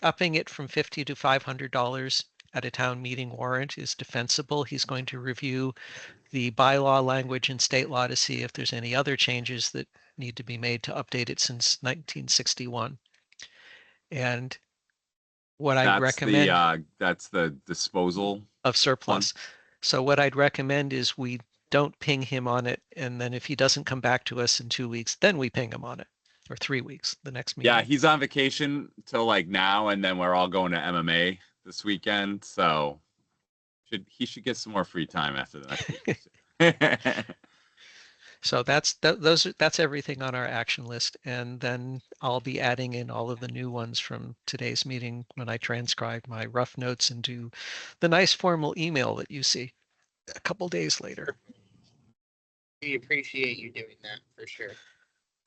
upping it from $50 to $500 at a town meeting warrant is defensible. He's going to review the bylaw language in state law to see if there's any other changes that need to be made to update it since 1961. And what I'd recommend that's the disposal of surplus. So what I'd recommend is we don't ping him on it, and then if he doesn't come back to us in 2 weeks, then we ping him on it, or 3 weeks, the next meeting. Yeah, he's on vacation till like now, and then we're all going to MMA this weekend, so he should get some more free time after the next week. So that's everything on our action list, and then I'll be adding in all of the new ones from today's meeting when I transcribe my rough notes into the nice formal email that you see a couple days later. We appreciate you doing that for sure.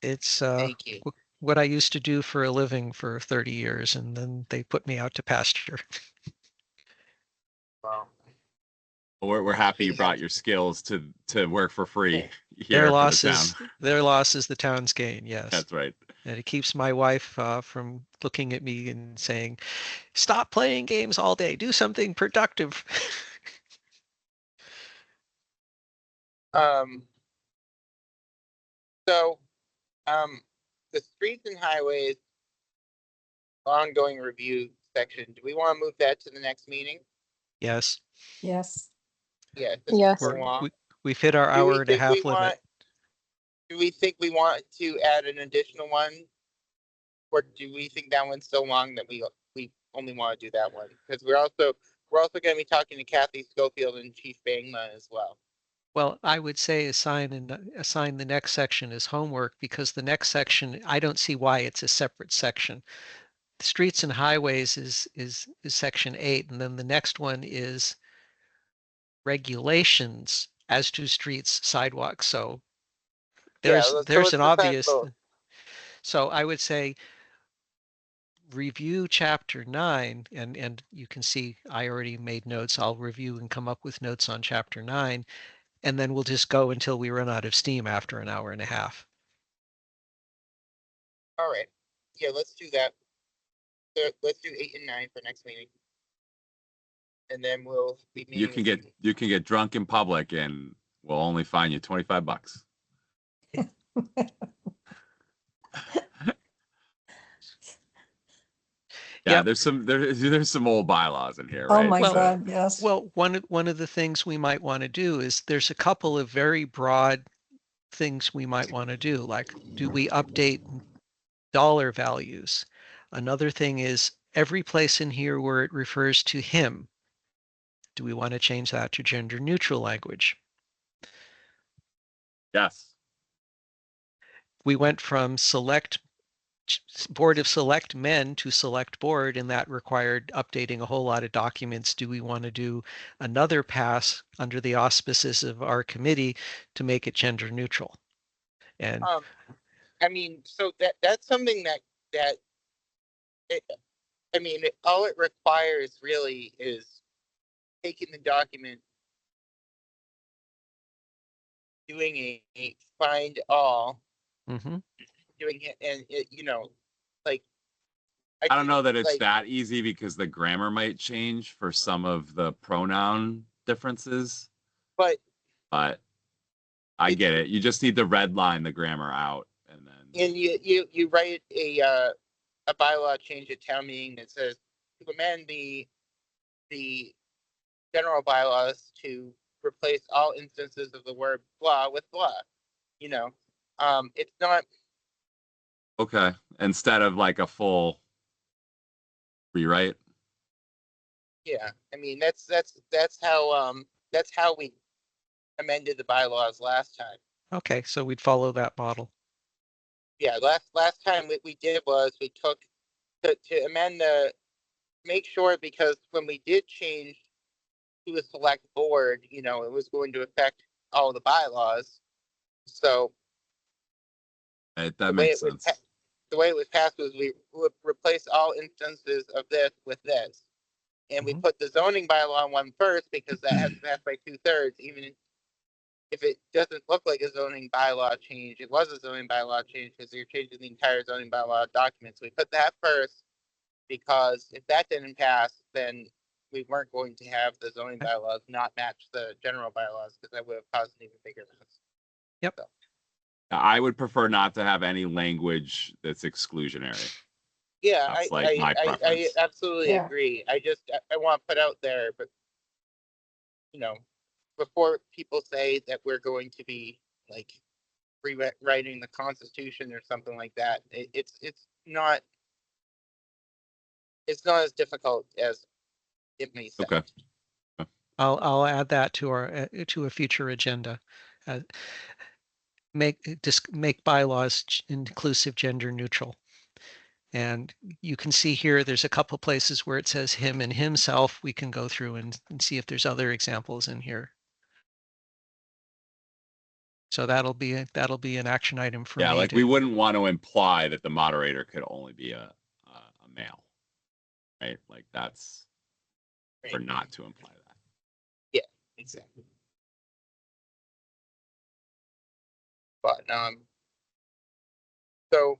It's Thank you. what I used to do for a living for 30 years, and then they put me out to pasture. Wow. We're happy you brought your skills to work for free here Their for loss the is town. their loss is the town's gain. Yes, That's right. and it keeps my wife from looking at me and saying, "Stop playing games all day. Do something productive." So, the streets and highways ongoing review section. Do we want to move that to the next meeting? Yes. Yes. Yeah. Yes. We've hit our hour and a half limit. Do we think we want to add an additional one, or do we think that one's so long that we only want to do that one? Because we're also going to be talking to Kathy Schofield and Chief Bangma as well. Well, I would say assign the next section as homework, because the next section, I don't see why it's a separate section. Streets and highways is section 8, and then the next one is regulations as to streets, sidewalks. So there's an obvious. So I would say review chapter 9, and you can see I already made notes. I'll review and come up with notes on chapter 9, and then we'll just go until we run out of steam after an hour and a half. All right. Yeah, let's do that. let's do 8 and 9 for next meeting. And then we'll be meeting. You can get drunk in public and we'll only fine you $25. Yeah, Yep. there's some old bylaws in here, Oh right? my Well- God, yes. Well, one of the things we might want to do is there's a couple of very broad things we might want to do, like do we update dollar values? Another thing is every place in here where it refers to him, do we want to change that to gender neutral language? Yes. We went from board of select men to select board, and that required updating a whole lot of documents. Do we want to do another pass under the auspices of our committee to make it gender neutral? And I mean, so that's something that I mean, all it requires really is taking the document, doing a find all, mhm. doing it, and it, you know, like I don't know that it's like, that easy because the grammar might change for some of the pronoun differences, but but I get it. You just need to red line the grammar out and then and you write a bylaw change at town meeting that says to amend the general bylaws to replace all instances of the word blah with blah. You know, it's not. okay, instead of like a full rewrite. Yeah, I mean that's how we amended the bylaws last time. Okay, so we'd follow that model. Yeah, last time what we did was we took to amend make sure, because when we did change to a select board, you know, it was going to affect all the bylaws. So That the way makes it was sense. the way it was passed was we would replace all instances of this with this. And we Mhm. put the zoning bylaw one first because that has to pass by 2/3, even if it doesn't look like a zoning bylaw change. It was a zoning bylaw change because you're changing the entire zoning bylaw document. So we put that first because if that didn't pass, then we weren't going to have the zoning bylaws not match the general bylaws, because that would have caused an even bigger mess. Yep. So, I would prefer not to have any language that's exclusionary. yeah, That's like my I preference. absolutely Yeah. agree. I want to put out there, but you know, before people say that we're going to be like rewriting the Constitution or something like that, it's not as difficult as it may sound. Okay. I'll add that to our to a future agenda. Make bylaws inclusive, gender neutral. And you can see here, there's a couple places where it says him and himself. We can go through and see if there's other examples in here. So that'll be an action item for me. Yeah, like we wouldn't want to imply that the moderator could only be a male, right? Like that's for not to imply that. Yeah, exactly. But so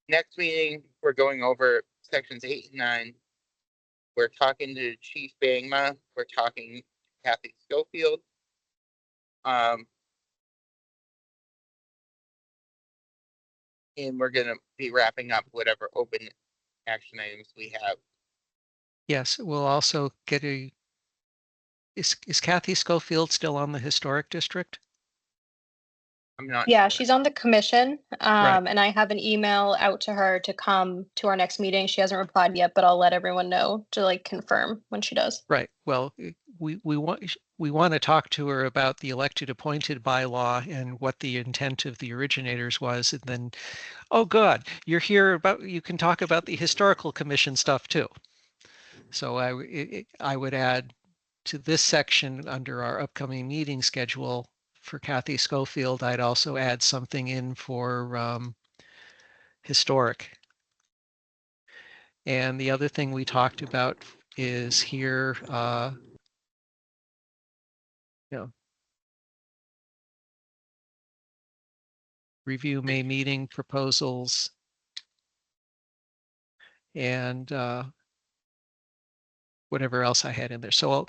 next meeting we're going over sections 8 and 9. We're talking to Chief Bangma. We're talking to Kathy Schofield. And we're gonna be wrapping up whatever open action items we have. Yes, we'll also get is Kathy Schofield still on the historic district? I'm not Yeah, sure. she's on the commission. Right. And I have an email out to her to come to our next meeting. She hasn't replied yet, but I'll let everyone know to like confirm when she does. Right. Well, we want to talk to her about the elected appointed bylaw and what the intent of the originators was, and then, oh, good, you're here you can talk about the historical commission stuff too. So I would add to this section under our upcoming meeting schedule for Kathy Schofield. I'd also add something in for historic. And the other thing we talked about is here, review May meeting proposals and whatever else I had in there. So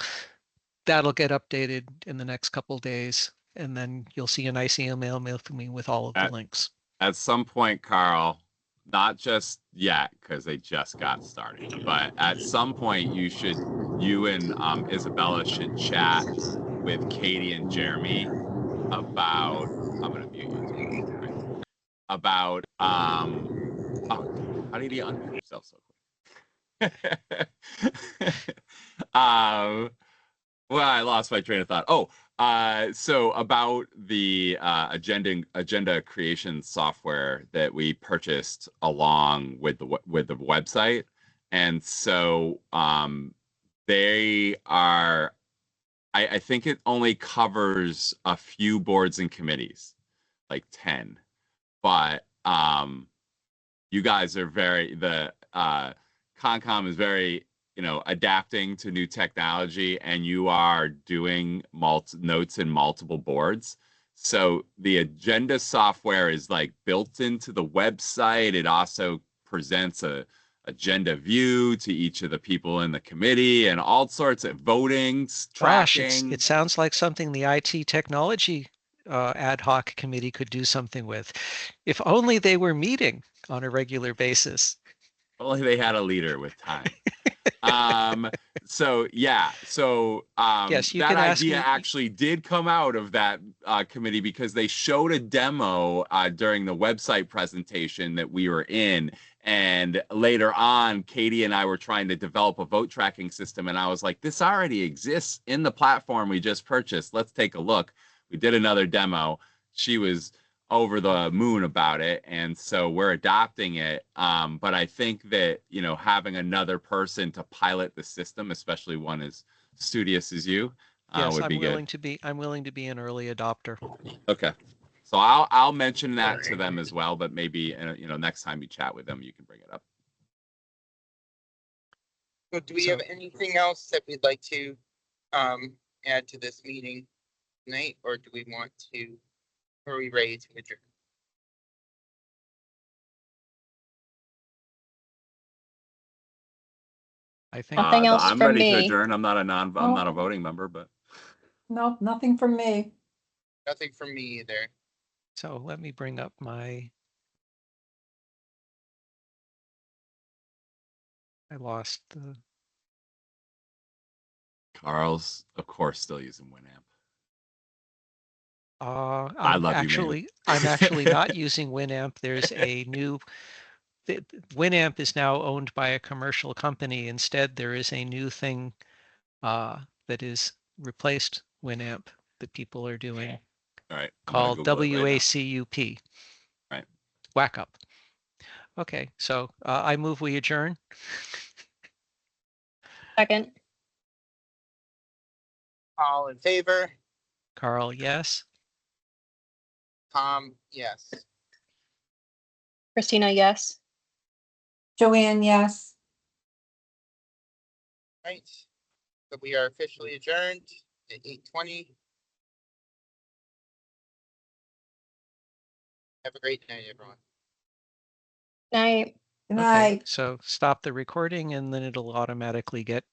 that'll get updated in the next couple of days, and then you'll see a nice email mail from me with all of the links. At some point, Carl, not just yet, because they just got started, but at some point you and Isabella should chat with Katie and Jeremy about, I'm gonna mute you too, right? About oh, how did you unmute yourself so quick? Well, I lost my train of thought. Oh, so about the agenda creation software that we purchased along with the website, and so they are. I think it only covers a few boards and committees, like 10, but you guys are the Concom is very adapting to new technology, and you are doing notes in multiple boards. So the agenda software is like built into the website. It also presents a agenda view to each of the people in the committee and all sorts of voting, tracking. Gosh, it sounds like something the IT technology ad hoc committee could do something with. If only they were meeting on a regular basis. Only they had a leader with time. So yeah, so yes, that idea actually did come out of that committee, because they showed a demo during the website presentation that we were in, and later on Katie and I were trying to develop a vote tracking system, and I was like, this already exists in the platform we just purchased, let's take a look. We did another demo. She was over the moon about it, and so we're adopting it. But I think that having another person to pilot the system, especially one as studious as you, would be good. I'm willing to be an early adopter. Okay, so I'll mention that to them as well. But maybe next time you chat with them, you can bring it up. So do we have anything else that we'd like to add to this meeting tonight, or do we want to? Are we ready to adjourn? I think nothing else I'm from ready to me. adjourn. I'm not a voting member, but No, nothing from me. Nothing from me either. so. Let me bring up I lost the. Carl's, of course, still using Winamp. I'm actually not using Winamp. There's a new. Winamp is now owned by a commercial company. Instead, there is a new thing that is replaced Winamp that people are doing. All right. Called WACUP. Right. Whack up. Okay, so I move we adjourn. Second. All in favor? Carl, yes. Tom, yes. Christina, yes. Joanne, yes. Right. So we are officially adjourned at 8:20. Have a great night, everyone. Night. Good night. Okay, so stop the recording and then it'll automatically get